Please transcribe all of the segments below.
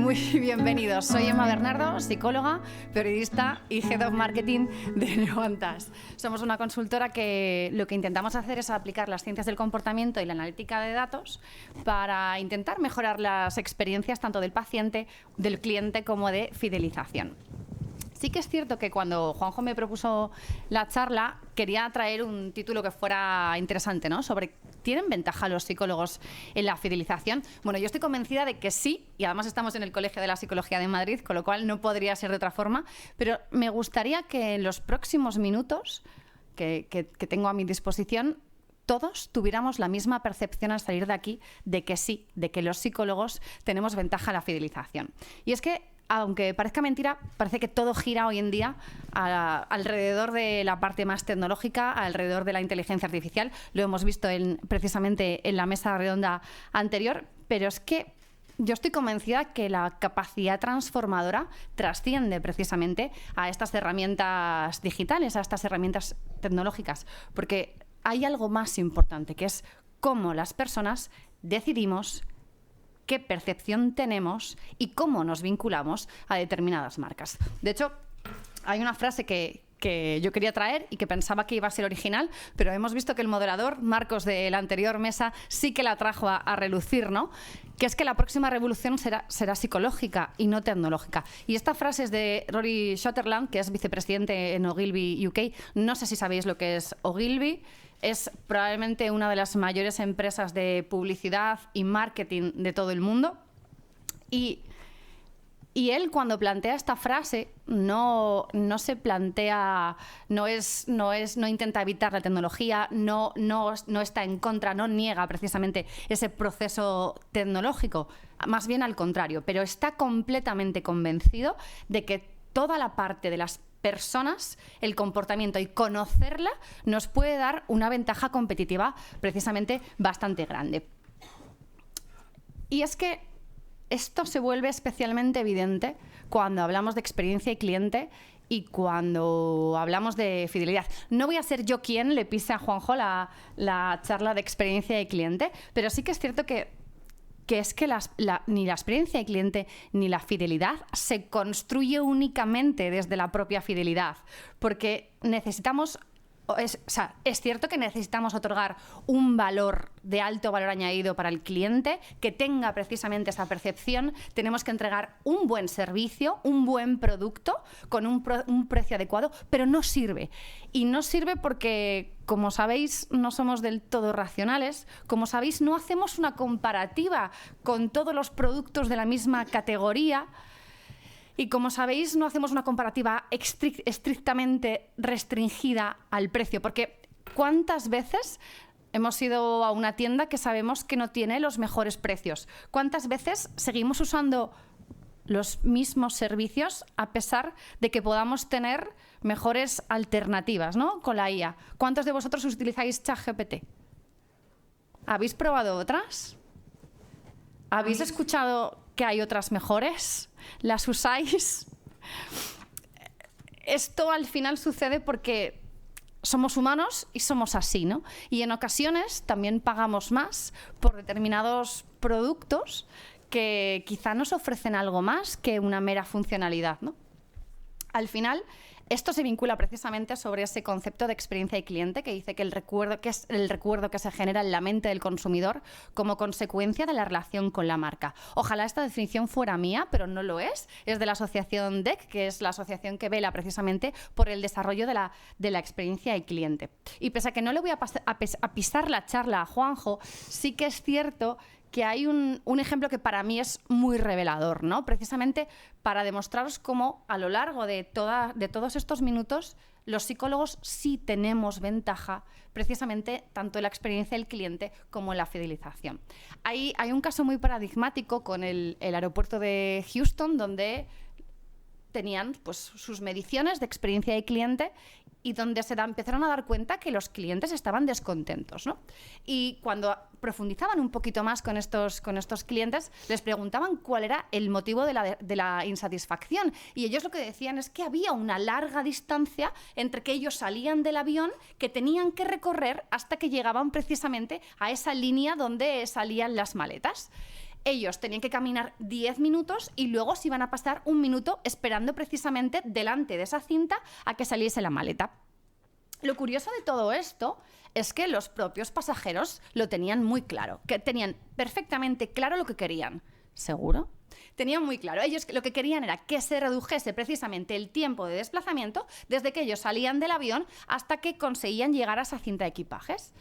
Muy bienvenidos. Soy Emma Bernardo, psicóloga, periodista y Head of Marketing de Neoantas. Somos una consultora que lo que intentamos hacer es aplicar las ciencias del comportamiento y la analítica de datos para intentar mejorar las experiencias tanto del paciente, del cliente como de fidelización. Sí que es cierto que cuando Juanjo me propuso la charla quería traer un título que fuera interesante, ¿no? Sobre ¿tienen ventaja los psicólogos en la fidelización? Bueno, yo estoy convencida de que sí, y además estamos en el Colegio de la Psicología de Madrid, con lo cual no podría ser de otra forma, pero me gustaría que en los próximos minutos que tengo a mi disposición todos tuviéramos la misma percepción al salir de aquí de que sí, de que los psicólogos tenemos ventaja en la fidelización. Y es que aunque parezca mentira, parece que todo gira hoy en día alrededor de la parte más tecnológica, alrededor de la inteligencia artificial. Lo hemos visto precisamente en la mesa redonda anterior, pero es que yo estoy convencida que la capacidad transformadora trasciende precisamente a estas herramientas digitales, a estas herramientas tecnológicas, porque hay algo más importante, que es cómo las personas decidimos qué percepción tenemos y cómo nos vinculamos a determinadas marcas. De hecho, hay una frase que yo quería traer y que pensaba que iba a ser original, pero hemos visto que el moderador, Marcos, de la anterior mesa, sí que la trajo a relucir, ¿no? Que es que la próxima revolución será psicológica y no tecnológica. Y esta frase es de Rory Sutherland, que es vicepresidente en Ogilvy UK. No sé si sabéis lo que es Ogilvy. Es probablemente una de las mayores empresas de publicidad y marketing de todo el mundo. Y él, cuando plantea esta frase, no se plantea, no intenta evitar la tecnología, no está en contra, no niega precisamente ese proceso tecnológico, más bien al contrario, pero está completamente convencido de que toda la parte de las personas, el comportamiento y conocerla nos puede dar una ventaja competitiva precisamente bastante grande. Y es que esto se vuelve especialmente evidente cuando hablamos de experiencia y cliente y cuando hablamos de fidelidad. No voy a ser yo quien le pise a Juanjo la charla de experiencia y cliente, pero sí que es cierto que es que ni la experiencia de cliente ni la fidelidad se construye únicamente desde la propia fidelidad, porque necesitamos, es cierto que necesitamos otorgar un valor de alto valor añadido para el cliente, que tenga precisamente esa percepción. Tenemos que entregar un buen servicio, un buen producto con un precio adecuado, pero no sirve. Y no sirve porque, como sabéis, no somos del todo racionales. Como sabéis, no hacemos una comparativa con todos los productos de la misma categoría. Y como sabéis, no hacemos una comparativa estrictamente restringida al precio, porque ¿cuántas veces hemos ido a una tienda que sabemos que no tiene los mejores precios? ¿Cuántas veces seguimos usando los mismos servicios a pesar de que podamos tener mejores alternativas, ¿no? Con la IA. ¿Cuántos de vosotros utilizáis ChatGPT? ¿Habéis probado otras? ¿Habéis escuchado que hay otras mejores? ¿Las usáis? Esto al final sucede porque somos humanos y somos así, ¿no? Y en ocasiones también pagamos más por determinados productos que quizá nos ofrecen algo más que una mera funcionalidad, ¿no? Al final, esto se vincula precisamente sobre ese concepto de experiencia de cliente que dice que es el recuerdo que se genera en la mente del consumidor como consecuencia de la relación con la marca. Ojalá esta definición fuera mía, pero no lo es. Es de la asociación DEC, que es la asociación que vela precisamente por el desarrollo de la experiencia de cliente. Y pese a que no le voy a pisar la charla a Juanjo, sí que es cierto que hay un ejemplo que para mí es muy revelador, ¿no? Precisamente para demostraros cómo a lo largo de todos estos minutos los psicólogos sí tenemos ventaja precisamente tanto en la experiencia del cliente como en la fidelización. Hay un caso muy paradigmático con el aeropuerto de Houston, donde tenían pues, sus mediciones de experiencia de cliente y donde empezaron a dar cuenta que los clientes estaban descontentos, ¿no? Y cuando profundizaban un poquito más con estos clientes, les preguntaban cuál era el motivo de la insatisfacción. Y ellos lo que decían es que había una larga distancia entre que ellos salían del avión, que tenían que recorrer hasta que llegaban precisamente a esa línea donde salían las maletas. ellos tenían que caminar 10 minutos y luego se iban a pasar 1 minuto esperando precisamente delante de esa cinta a que saliese la maleta. Lo curioso de todo esto es que los propios pasajeros lo tenían muy claro, que tenían perfectamente claro lo que querían. ¿Seguro? Tenían muy claro. Ellos lo que querían era que se redujese precisamente el tiempo de desplazamiento desde que ellos salían del avión hasta que conseguían llegar a esa cinta de equipajes.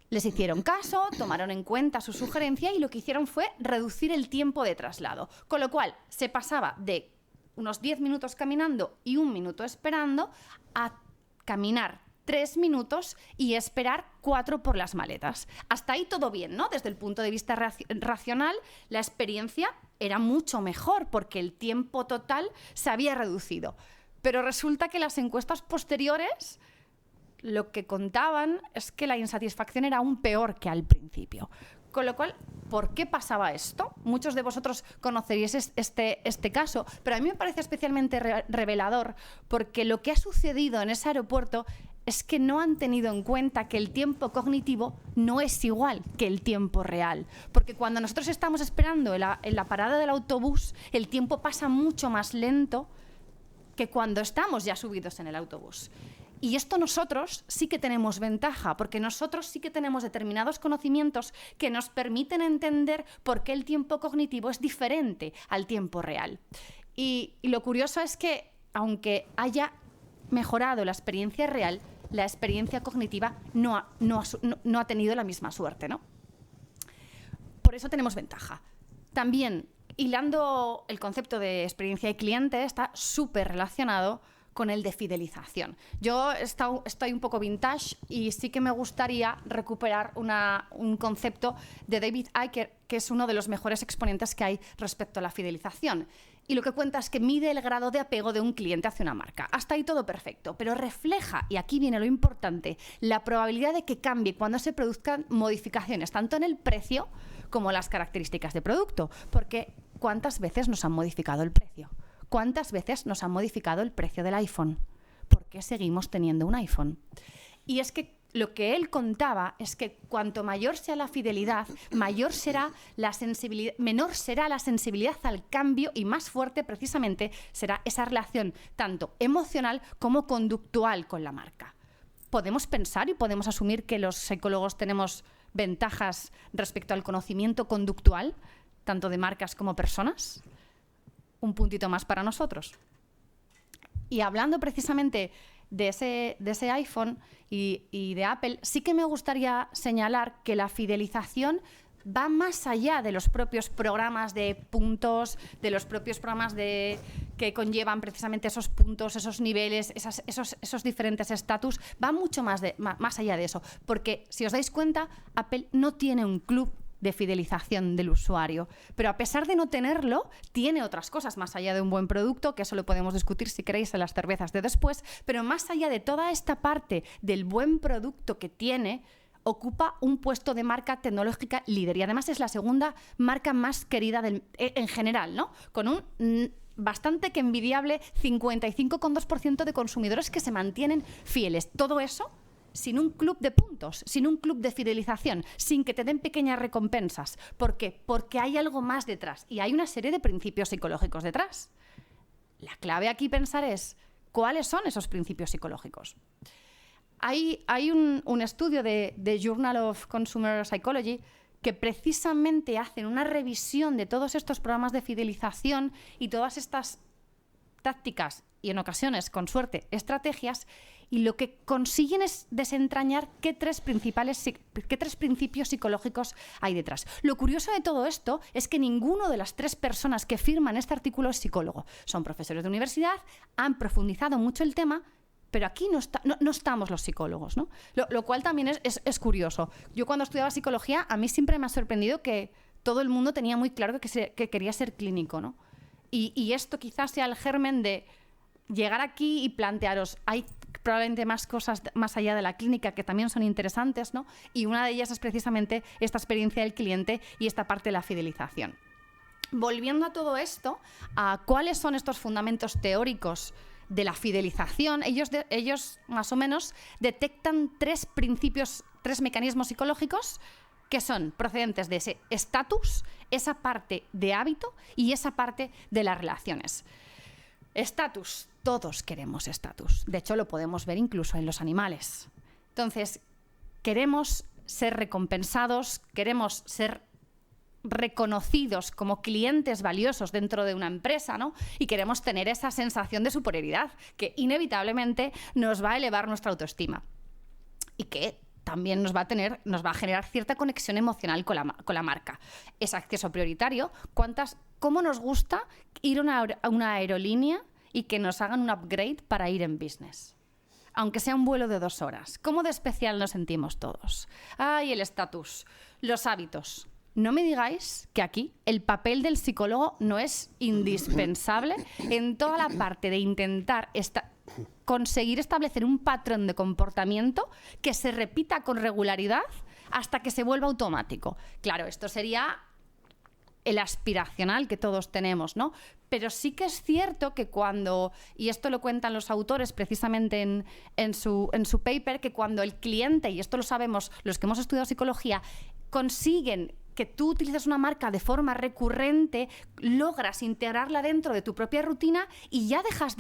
Les hicieron caso, tomaron en cuenta su sugerencia y lo que hicieron fue reducir el tiempo de traslado. Con lo cual, se pasaba de unos 10 minutos caminando y 1 minuto esperando a caminar 3 minutos y esperar 4 por las maletas. Hasta ahí todo bien, ¿no? Desde el punto de vista racional, la experiencia era mucho mejor porque el tiempo total se había reducido. Pero resulta que las encuestas posteriores lo que contaban es que la insatisfacción era aún peor que al principio. Con lo cual, ¿por qué pasaba esto? Muchos de vosotros conoceríais este caso, pero a mí me parece especialmente revelador porque lo que ha sucedido en ese aeropuerto es que no han tenido en cuenta que el tiempo cognitivo no es igual que el tiempo real. Porque cuando nosotros estamos esperando en la parada del autobús, el tiempo pasa mucho más lento que cuando estamos ya subidos en el autobús. Y esto nosotros sí que tenemos ventaja, porque nosotros sí que tenemos determinados conocimientos que nos permiten entender por qué el tiempo cognitivo es diferente al tiempo real. Y lo curioso es que, aunque haya mejorado la experiencia real, la experiencia cognitiva no ha tenido la misma suerte, ¿no? Por eso tenemos ventaja. También, hilando el concepto de experiencia de cliente, está súper relacionado con el de fidelización. Yo estoy un poco vintage y sí que me gustaría recuperar un concepto de David Icke, que es uno de los mejores exponentes que hay respecto a la fidelización. Y lo que cuenta es que mide el grado de apego de un cliente hacia una marca. Hasta ahí todo perfecto, pero refleja, y aquí viene lo importante, la probabilidad de que cambie cuando se produzcan modificaciones, tanto en el precio como las características de producto. Porque ¿cuántas veces nos han modificado el precio? ¿Cuántas veces nos han modificado el precio del iPhone? ¿Por qué seguimos teniendo un iPhone? Y es que lo que él contaba es que cuanto mayor sea la fidelidad, menor será la sensibilidad al cambio y más fuerte precisamente será esa relación tanto emocional como conductual con la marca. Podemos pensar y podemos asumir que los psicólogos tenemos ventajas respecto al conocimiento conductual, tanto de marcas como personas. Un puntito más para nosotros. Y hablando precisamente de ese iPhone y de Apple, sí que me gustaría señalar que la fidelización va más allá de los propios programas de puntos, de los propios programas que conllevan precisamente esos puntos, esos niveles, esos diferentes estatus, va mucho más allá de eso. Porque, si os dais cuenta, Apple no tiene un club de fidelización del usuario, pero a pesar de no tenerlo, tiene otras cosas más allá de un buen producto, que eso lo podemos discutir si queréis en las cervezas de después, pero más allá de toda esta parte del buen producto que tiene, ocupa un puesto de marca tecnológica líder y además es la segunda marca más querida en general, ¿no? Con un bastante que envidiable 55,2% de consumidores que se mantienen fieles. Todo eso sin un club de puntos, sin un club de fidelización, sin que te den pequeñas recompensas. ¿Por qué? Porque hay algo más detrás y hay una serie de principios psicológicos detrás. La clave aquí pensar es, ¿cuáles son esos principios psicológicos? Hay un estudio de Journal of Consumer Psychology que precisamente hacen una revisión de todos estos programas de fidelización y todas estas tácticas y en ocasiones, con suerte, estrategias, y lo que consiguen es desentrañar qué tres principios psicológicos hay detrás. Lo curioso de todo esto es que ninguno de las 3 personas que firman este artículo es psicólogo. Son profesores de universidad, han profundizado mucho el tema, pero aquí no estamos los psicólogos, ¿no? Lo cual también es curioso. Yo cuando estudiaba psicología, a mí siempre me ha sorprendido que todo el mundo tenía muy claro que quería ser clínico, ¿no? Y esto quizás sea el germen de llegar aquí y plantearos, hay probablemente más cosas más allá de la clínica que también son interesantes, ¿no? Y una de ellas es precisamente esta experiencia del cliente y esta parte de la fidelización. Volviendo a todo esto, a cuáles son estos fundamentos teóricos de la fidelización, ellos más o menos detectan 3 mecanismos psicológicos que son procedentes de ese estatus, esa parte de hábito y esa parte de las relaciones. Estatus, todos queremos estatus. De hecho, lo podemos ver incluso en los animales. Entonces, queremos ser recompensados, queremos ser reconocidos como clientes valiosos dentro de una empresa, ¿no? Y queremos tener esa sensación de superioridad que inevitablemente nos va a elevar nuestra autoestima y que también nos va a generar cierta conexión emocional con la marca. Es acceso prioritario. ¿Cómo nos gusta ir a una aerolínea y que nos hagan un upgrade para ir en business? Aunque sea un vuelo de 2 horas. ¿Cómo de especial nos sentimos todos? Y el estatus, los hábitos. No me digáis que aquí el papel del psicólogo no es indispensable en toda la parte de intentar conseguir establecer un patrón de comportamiento que se repita con regularidad hasta que se vuelva automático. Claro, esto sería el aspiracional que todos tenemos, ¿no? Pero sí que es cierto que cuando, y esto lo cuentan los autores precisamente en su paper, que cuando el cliente, y esto lo sabemos los que hemos estudiado psicología, consiguen que tú utilices una marca de forma recurrente, logras integrarla dentro de tu propia rutina y ya dejas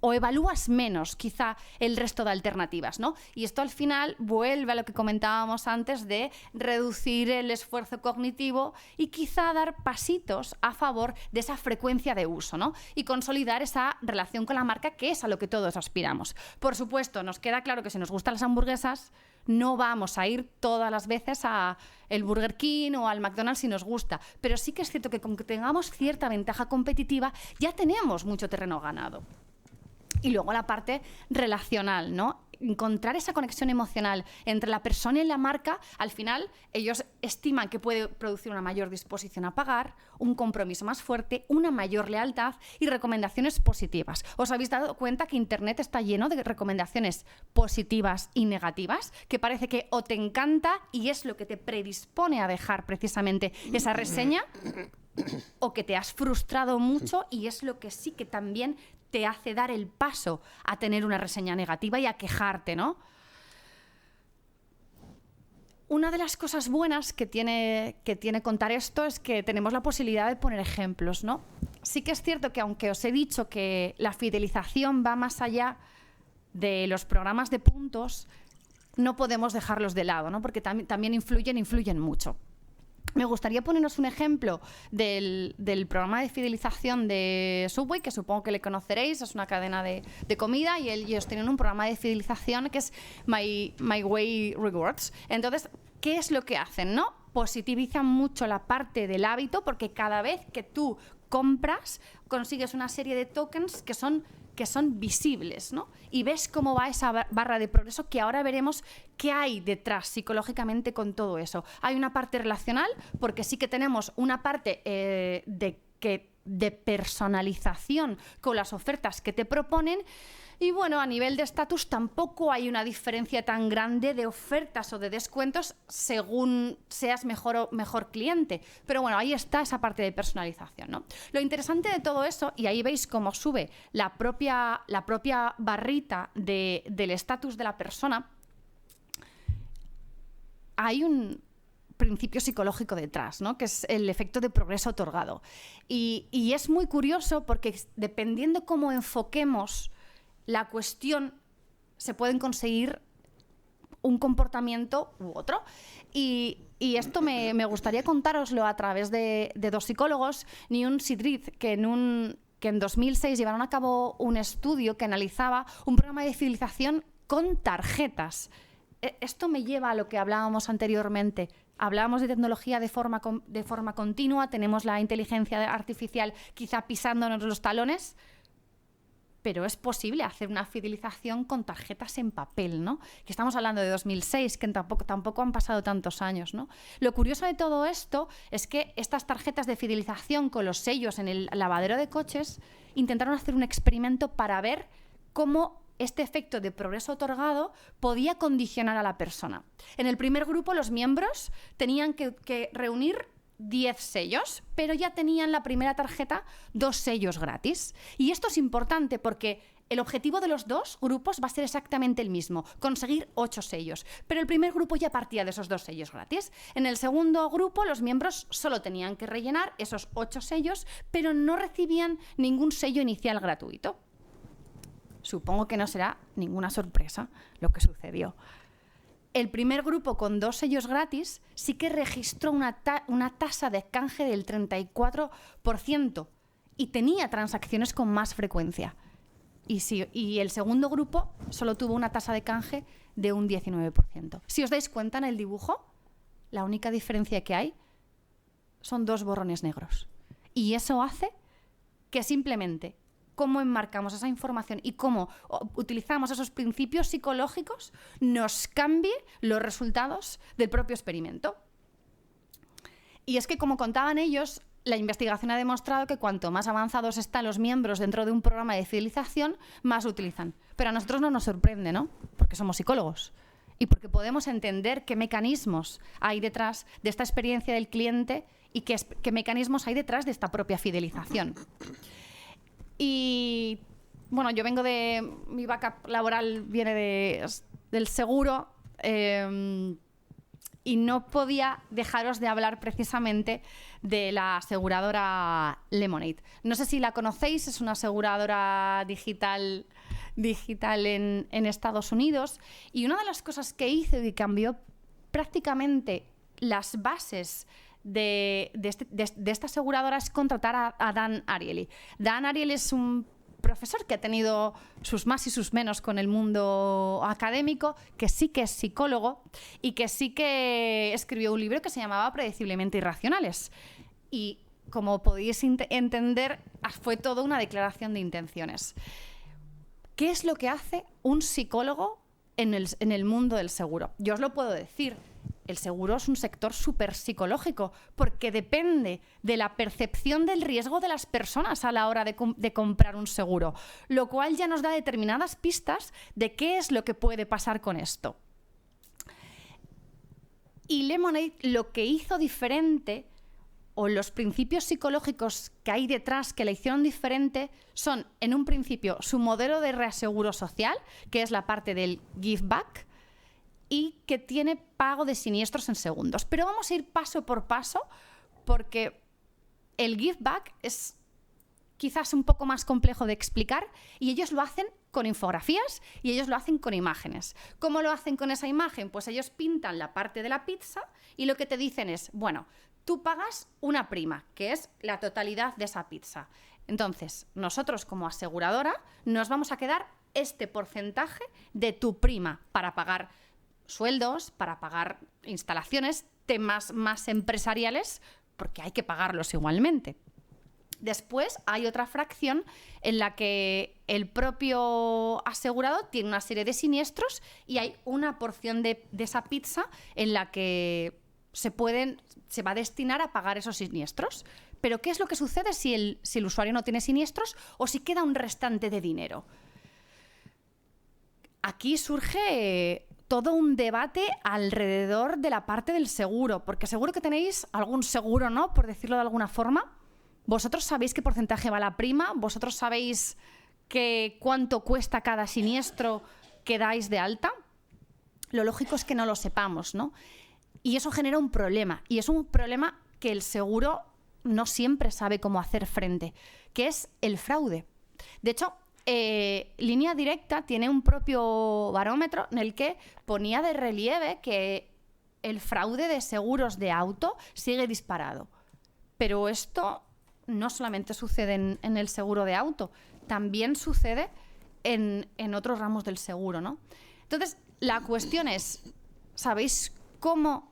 o evalúas menos quizá el resto de alternativas, ¿no? Y esto al final vuelve a lo que comentábamos antes de reducir el esfuerzo cognitivo y quizá dar pasitos a favor de esa frecuencia de uso, ¿no? Y consolidar esa relación con la marca, que es a lo que todos aspiramos. Por supuesto, nos queda claro que si nos gustan las hamburguesas, no vamos a ir todas las veces a el Burger King o al McDonald's si nos gusta, pero sí que es cierto que con que tengamos cierta ventaja competitiva ya tenemos mucho terreno ganado. Y luego la parte relacional, ¿no? Encontrar esa conexión emocional entre la persona y la marca, al final ellos estiman que puede producir una mayor disposición a pagar, un compromiso más fuerte, una mayor lealtad y recomendaciones positivas. ¿Os habéis dado cuenta que Internet está lleno de recomendaciones positivas y negativas? Que parece que o te encanta y es lo que te predispone a dejar precisamente esa reseña, o que te has frustrado mucho y es lo que sí que también te hace dar el paso a tener una reseña negativa y a quejarte, ¿no? Una de las cosas buenas que tiene contar esto es que tenemos la posibilidad de poner ejemplos, ¿no? Sí que es cierto que aunque os he dicho que la fidelización va más allá de los programas de puntos, no podemos dejarlos de lado, ¿no? Porque también influyen mucho. Me gustaría poneros un ejemplo del programa de fidelización de Subway, que supongo que le conoceréis, es una cadena de comida y ellos tienen un programa de fidelización que es My Way Rewards. Entonces, ¿qué es lo que hacen, no? Positivizan mucho la parte del hábito porque cada vez que tú compras consigues una serie de tokens que son visibles, ¿no? Y ves cómo va esa barra de progreso, que ahora veremos qué hay detrás psicológicamente con todo eso. Hay una parte relacional, porque sí que tenemos una parte de personalización con las ofertas que te proponen. Y bueno, a nivel de estatus tampoco hay una diferencia tan grande de ofertas o de descuentos según seas mejor cliente. Pero bueno, ahí está esa parte de personalización, ¿no? Lo interesante de todo eso, y ahí veis cómo sube la propia barrita del estatus de la persona, hay un principio psicológico detrás, ¿no? Que es el efecto de progreso otorgado. Y es muy curioso porque dependiendo cómo enfoquemos la cuestión, se pueden conseguir un comportamiento u otro. Y esto me gustaría contároslo a través de 2 psicólogos, Newton Sidrid, que en 2006 llevaron a cabo un estudio que analizaba un programa de fidelización con tarjetas. Esto me lleva a lo que hablábamos anteriormente. Hablábamos de tecnología de forma continua, tenemos la inteligencia artificial quizá pisándonos los talones, pero es posible hacer una fidelización con tarjetas en papel, ¿no? Que estamos hablando de 2006, que tampoco han pasado tantos años, ¿no? Lo curioso de todo esto es que estas tarjetas de fidelización con los sellos en el lavadero de coches intentaron hacer un experimento para ver cómo este efecto de progreso otorgado podía condicionar a la persona. En el primer grupo, los miembros tenían que reunir 10 sellos, pero ya tenían la primera tarjeta 2 sellos gratis. Y esto es importante porque el objetivo de los dos grupos va a ser exactamente el mismo, conseguir 8 sellos. Pero el primer grupo ya partía de esos 2 sellos gratis. En el segundo grupo, los miembros solo tenían que rellenar esos 8 sellos, pero no recibían ningún sello inicial gratuito. Supongo que no será ninguna sorpresa lo que sucedió. El primer grupo con 2 sellos gratis sí que registró una tasa de canje del 34% y tenía transacciones con más frecuencia. Y el segundo grupo solo tuvo una tasa de canje de un 19%. Si os dais cuenta en el dibujo, la única diferencia que hay son 2 borrones negros. Y eso hace que simplemente cómo enmarcamos esa información y cómo utilizamos esos principios psicológicos nos cambie los resultados del propio experimento. Y es que, como contaban ellos, la investigación ha demostrado que cuanto más avanzados están los miembros dentro de un programa de fidelización, más lo utilizan. Pero a nosotros no nos sorprende, ¿no? Porque somos psicólogos y porque podemos entender qué mecanismos hay detrás de esta experiencia del cliente y qué mecanismos hay detrás de esta propia fidelización. Y bueno, yo vengo de... Mi backup laboral viene del seguro, y no podía dejaros de hablar precisamente de la aseguradora Lemonade. No sé si la conocéis, es una aseguradora digital en Estados Unidos, y una de las cosas que hizo y cambió prácticamente las bases de esta aseguradora es contratar a Dan Ariely. Dan Ariely es un profesor que ha tenido sus más y sus menos con el mundo académico, que sí que es psicólogo y que sí que escribió un libro que se llamaba Predeciblemente Irracionales. Y como podéis entender, fue toda una declaración de intenciones. ¿Qué es lo que hace un psicólogo en el mundo del seguro? Yo os lo puedo decir. El seguro es un sector súper psicológico porque depende de la percepción del riesgo de las personas a la hora de comprar un seguro, lo cual ya nos da determinadas pistas de qué es lo que puede pasar con esto. Y Lemonade lo que hizo diferente, o los principios psicológicos que hay detrás que la hicieron diferente, son, en un principio, su modelo de reaseguro social, que es la parte del give back, y que tiene pago de siniestros en segundos. Pero vamos a ir paso por paso porque el give back es quizás un poco más complejo de explicar y ellos lo hacen con infografías y ellos lo hacen con imágenes. ¿Cómo lo hacen con esa imagen? Pues ellos pintan la parte de la pizza y lo que te dicen es, bueno, tú pagas una prima, que es la totalidad de esa pizza. Entonces, nosotros como aseguradora nos vamos a quedar este porcentaje de tu prima para pagar sueldos, para pagar instalaciones, temas más empresariales, porque hay que pagarlos igualmente. Después hay otra fracción en la que el propio asegurado tiene una serie de siniestros y hay una porción de esa pizza en la que se va a destinar a pagar esos siniestros. Pero ¿qué es lo que sucede si el usuario no tiene siniestros o si queda un restante de dinero? Aquí surge todo un debate alrededor de la parte del seguro, porque seguro que tenéis algún seguro, ¿no? Por decirlo de alguna forma. ¿Vosotros sabéis qué porcentaje va la prima? ¿Vosotros sabéis cuánto cuesta cada siniestro que dais de alta? Lo lógico es que no lo sepamos, ¿no? Y eso genera un problema, y es un problema que el seguro no siempre sabe cómo hacer frente, que es el fraude. De hecho, Línea Directa tiene un propio barómetro en el que ponía de relieve que el fraude de seguros de auto sigue disparado. Pero esto no solamente sucede en el seguro de auto, también sucede en otros ramos del seguro, ¿no? Entonces, la cuestión es, ¿sabéis cómo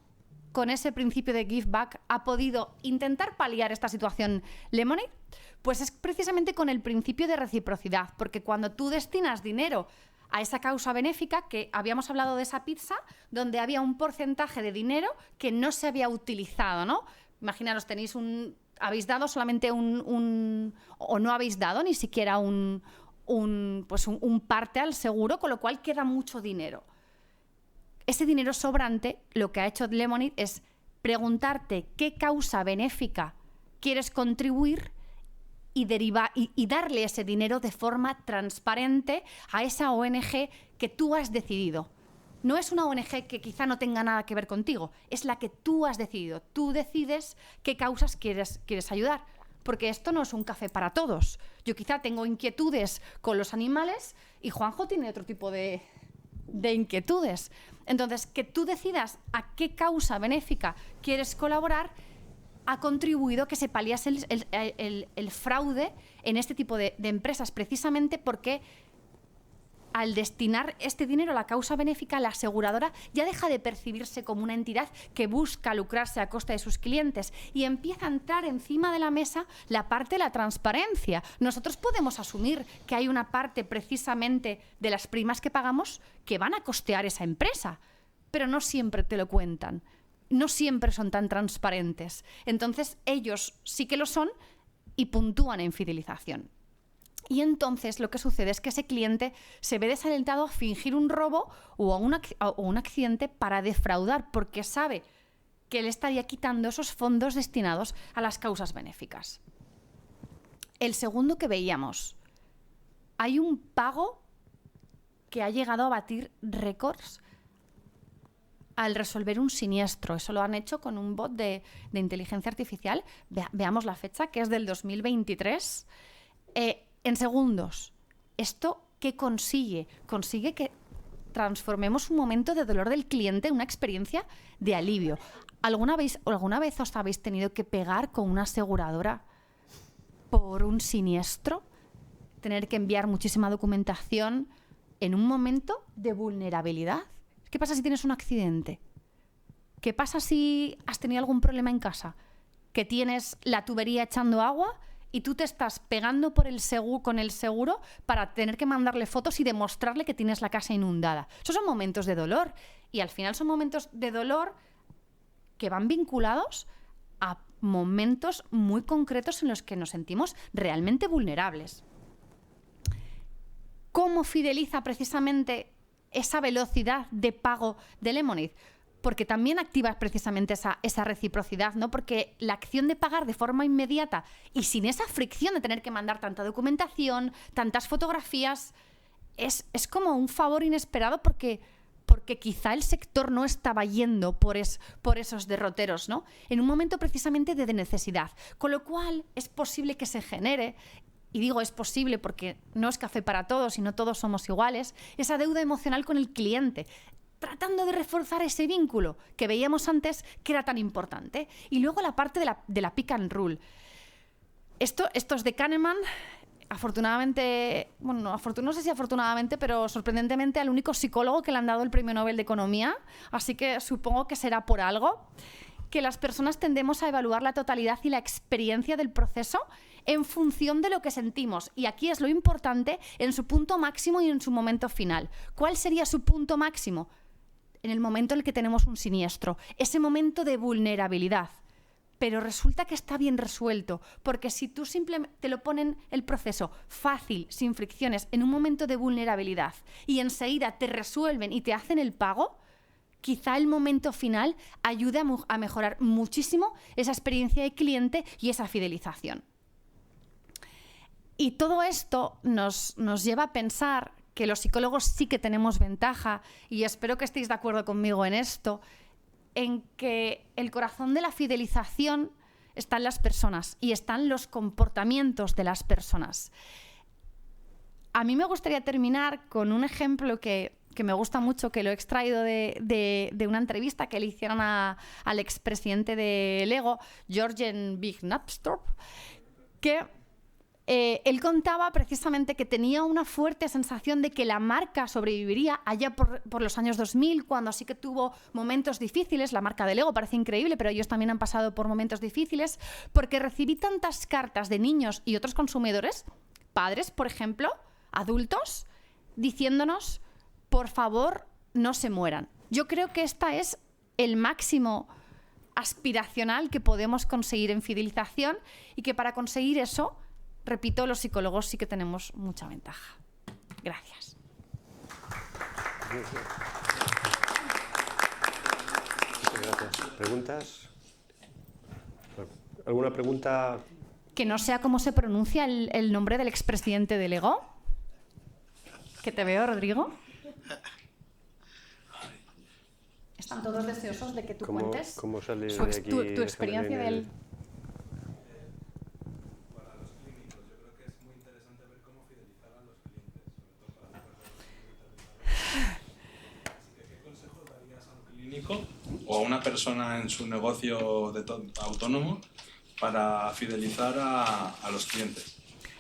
con ese principio de give back ha podido intentar paliar esta situación Lemonade? Pues es precisamente con el principio de reciprocidad, porque cuando tú destinas dinero a esa causa benéfica, que habíamos hablado de esa pizza, donde había un porcentaje de dinero que no se había utilizado, ¿no? Imaginaros, habéis dado solamente o no habéis dado ni siquiera un parte al seguro, con lo cual queda mucho dinero. Ese dinero sobrante, lo que ha hecho Lemonade es preguntarte qué causa benéfica quieres contribuir y darle ese dinero de forma transparente a esa ONG que tú has decidido. No es una ONG que quizá no tenga nada que ver contigo, es la que tú has decidido. Tú decides qué causas quieres ayudar, porque esto no es un café para todos. Yo quizá tengo inquietudes con los animales y Juanjo tiene otro tipo de inquietudes. Entonces, que tú decidas a qué causa benéfica quieres colaborar ha contribuido a que se paliase el fraude en este tipo de empresas, precisamente porque al destinar este dinero a la causa benéfica, la aseguradora ya deja de percibirse como una entidad que busca lucrarse a costa de sus clientes y empieza a entrar encima de la mesa la parte de la transparencia. Nosotros podemos asumir que hay una parte precisamente de las primas que pagamos que van a costear esa empresa, pero no siempre te lo cuentan, no siempre son tan transparentes. Entonces ellos sí que lo son y puntúan en fidelización. Y entonces lo que sucede es que ese cliente se ve desalentado a fingir un robo o un accidente para defraudar, porque sabe que le estaría quitando esos fondos destinados a las causas benéficas. El segundo que veíamos, hay un pago que ha llegado a batir récords al resolver un siniestro. Eso lo han hecho con un bot de inteligencia artificial. Veamos la fecha, que es del 2023. En segundos. ¿Esto qué consigue? Consigue que transformemos un momento de dolor del cliente en una experiencia de alivio. ¿Alguna vez os habéis tenido que pegar con una aseguradora por un siniestro? Tener que enviar muchísima documentación en un momento de vulnerabilidad. ¿Qué pasa si tienes un accidente? ¿Qué pasa si has tenido algún problema en casa? ¿Que tienes la tubería echando agua y tú te estás pegando con el seguro para tener que mandarle fotos y demostrarle que tienes la casa inundada? Esos son momentos de dolor y al final son momentos de dolor que van vinculados a momentos muy concretos en los que nos sentimos realmente vulnerables. ¿Cómo fideliza precisamente esa velocidad de pago de Lemonade? Porque también activas precisamente esa reciprocidad, ¿no? Porque la acción de pagar de forma inmediata y sin esa fricción de tener que mandar tanta documentación, tantas fotografías, es como un favor inesperado porque quizá el sector no estaba yendo por esos derroteros, ¿no? En un momento precisamente de necesidad. Con lo cual es posible que se genere, y digo es posible porque no es café para todos y no todos somos iguales, esa deuda emocional con el cliente, tratando de reforzar ese vínculo que veíamos antes que era tan importante. Y luego la parte de la pick and roll. Estos de Kahneman, afortunadamente, bueno, no sé si afortunadamente, pero sorprendentemente al único psicólogo que le han dado el premio Nobel de Economía, así que supongo que será por algo, que las personas tendemos a evaluar la totalidad y la experiencia del proceso en función de lo que sentimos. Y aquí es lo importante, en su punto máximo y en su momento final. ¿Cuál sería su punto máximo? En el momento en el que tenemos un siniestro, ese momento de vulnerabilidad. Pero resulta que está bien resuelto, porque si tú simplemente te lo ponen el proceso fácil, sin fricciones, en un momento de vulnerabilidad y enseguida te resuelven y te hacen el pago, quizá el momento final ayude a mejorar muchísimo esa experiencia de cliente y esa fidelización. Y todo esto nos lleva a pensar que los psicólogos sí que tenemos ventaja, y espero que estéis de acuerdo conmigo en esto, en que el corazón de la fidelización está en las personas y están los comportamientos de las personas. A mí me gustaría terminar con un ejemplo que me gusta mucho, que lo he extraído de una entrevista que le hicieron al expresidente de Lego, Jørgen Vig Knappstorp, que él contaba precisamente que tenía una fuerte sensación de que la marca sobreviviría allá por los años 2000, cuando sí que tuvo momentos difíciles. La marca de Lego parece increíble, pero ellos también han pasado por momentos difíciles, porque recibí tantas cartas de niños y otros consumidores, padres, por ejemplo, adultos, diciéndonos, por favor, no se mueran. Yo creo que esta es el máximo aspiracional que podemos conseguir en fidelización, y que para conseguir eso, repito, los psicólogos sí que tenemos mucha ventaja. Gracias. Muchas gracias. ¿Preguntas? ¿Alguna pregunta? que no sea cómo se pronuncia el nombre del expresidente de Lego. Que te veo, Rodrigo. Están todos deseosos de que tú cuentes ¿Cómo sale de aquí, tu experiencia del... Para los clínicos, yo creo que es muy interesante ver cómo fidelizar a los clientes, sobre todo para las personas. Así que, ¿qué consejo darías a un clínico o a una persona en su negocio autónomo para fidelizar a los clientes?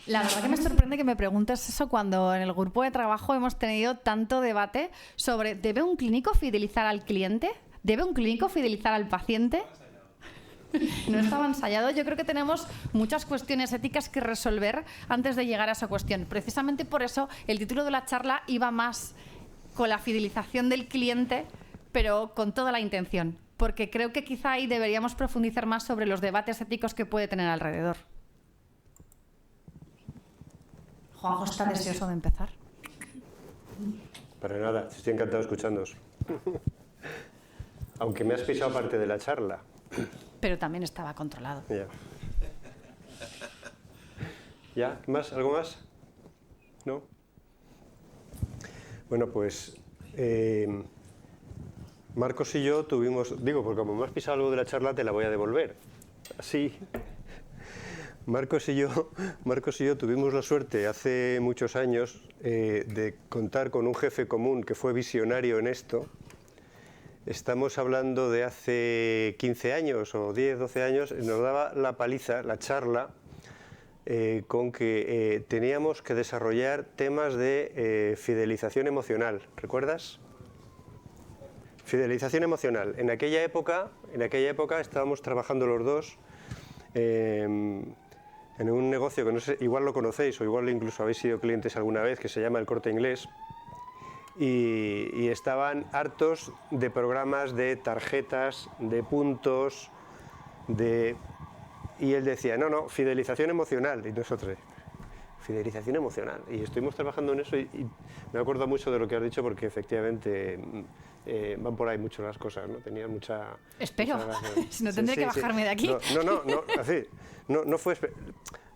La verdad que me sorprende que me preguntes eso cuando en el grupo de trabajo hemos tenido tanto debate sobre ¿debe un clínico fidelizar al cliente? ¿Debe un clínico fidelizar al paciente? No estaba ensayado. Yo creo que tenemos muchas cuestiones éticas que resolver antes de llegar a esa cuestión. Precisamente por eso el título de la charla iba más con la fidelización del cliente, pero con toda la intención. Porque creo que quizá ahí deberíamos profundizar más sobre los debates éticos que puede tener alrededor. Juanjo está deseoso de empezar. Para nada, estoy encantado escuchándoos. Aunque me has pisado parte de la charla. Pero también estaba controlado. Ya. ¿Ya? ¿Más? ¿Algo más? ¿No? Bueno, pues Marcos y yo tuvimos... Digo, porque como me has pisado algo de la charla, te la voy a devolver. Así. Marcos y yo tuvimos la suerte hace muchos años de contar con un jefe común que fue visionario en esto. Estamos hablando de hace 15 años o 10, 12 años, nos daba la paliza, la charla, con que teníamos que desarrollar temas de fidelización emocional. ¿Recuerdas? Fidelización emocional. En aquella época estábamos trabajando los dos en un negocio que no sé, igual lo conocéis o igual incluso habéis sido clientes alguna vez, que se llama El Corte Inglés, y estaban hartos de programas de tarjetas, de puntos, y él decía, no, fidelización emocional, y nosotros, fidelización emocional, y estuvimos trabajando en eso y me acuerdo mucho de lo que has dicho porque efectivamente van por ahí mucho las cosas, ¿no? Tenía mucha... Espero, si no tendré que bajarme de aquí. No, así, no fue...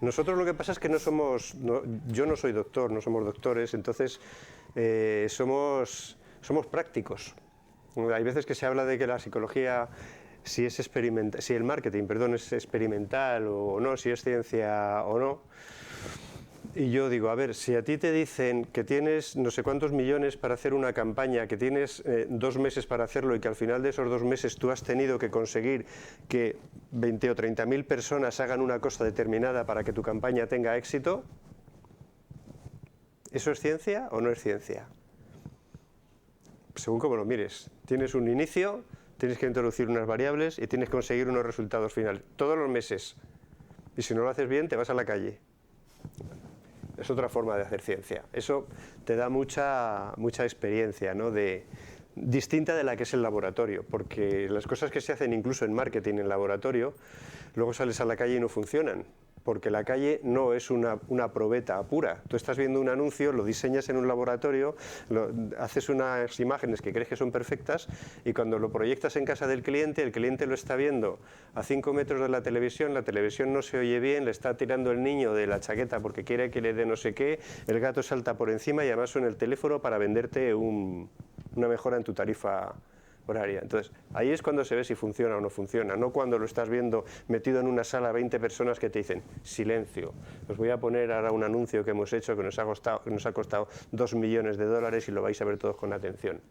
Nosotros lo que pasa es que yo no soy doctor, no somos doctores, entonces somos prácticos. Hay veces que se habla de que la psicología, si el marketing, es experimental o no, si es ciencia o no. Y yo digo, a ver, si a ti te dicen que tienes no sé cuántos millones para hacer una campaña, que tienes 2 meses para hacerlo y que al final de esos 2 meses tú has tenido que conseguir que 20 o 30.000 personas hagan una cosa determinada para que tu campaña tenga éxito, ¿eso es ciencia o no es ciencia? Según como lo mires. Tienes un inicio, tienes que introducir unas variables y tienes que conseguir unos resultados finales, todos los meses. Y si no lo haces bien, te vas a la calle. Es otra forma de hacer ciencia. Eso te da mucha experiencia, ¿no? Distinta de la que es el laboratorio, porque las cosas que se hacen incluso en marketing en laboratorio, luego sales a la calle y no funcionan, porque la calle no es una probeta pura. Tú estás viendo un anuncio, lo diseñas en un laboratorio, haces unas imágenes que crees que son perfectas y cuando lo proyectas en casa del cliente, el cliente lo está viendo a 5 metros de la televisión no se oye bien, le está tirando el niño de la chaqueta porque quiere que le dé no sé qué, el gato salta por encima y además suena el teléfono para venderte una mejora en tu tarifa horaria. Entonces, ahí es cuando se ve si funciona o no funciona, no cuando lo estás viendo metido en una sala 20 personas que te dicen, silencio, os voy a poner ahora un anuncio que hemos hecho que nos ha costado 2 millones de dólares y lo vais a ver todos con atención.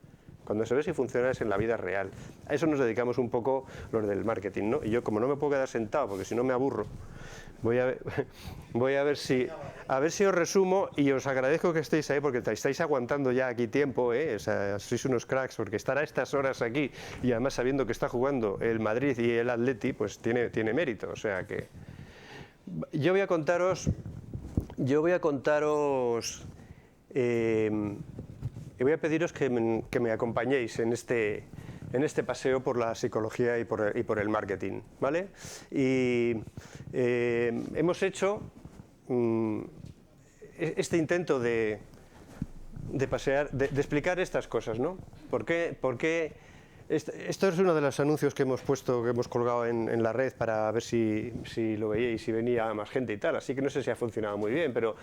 Cuando se ve si funciona es en la vida real. A eso nos dedicamos un poco los del marketing, ¿no? Y yo, como no me puedo quedar sentado porque si no me aburro, voy a ver si os resumo y os agradezco que estéis ahí porque estáis aguantando ya aquí tiempo, ¿eh? O sea, sois unos cracks porque estar a estas horas aquí y además sabiendo que está jugando el Madrid y el Atleti, pues tiene mérito. O sea que yo voy a contaros y voy a pediros que me acompañéis en este paseo por la psicología y por el marketing, ¿vale? Y hemos hecho este intento de pasear, de explicar estas cosas, ¿no? ¿Por qué Esto es uno de los anuncios que hemos puesto, que hemos colgado en la red para ver si lo veíais, si venía más gente y tal, así que no sé si ha funcionado muy bien, pero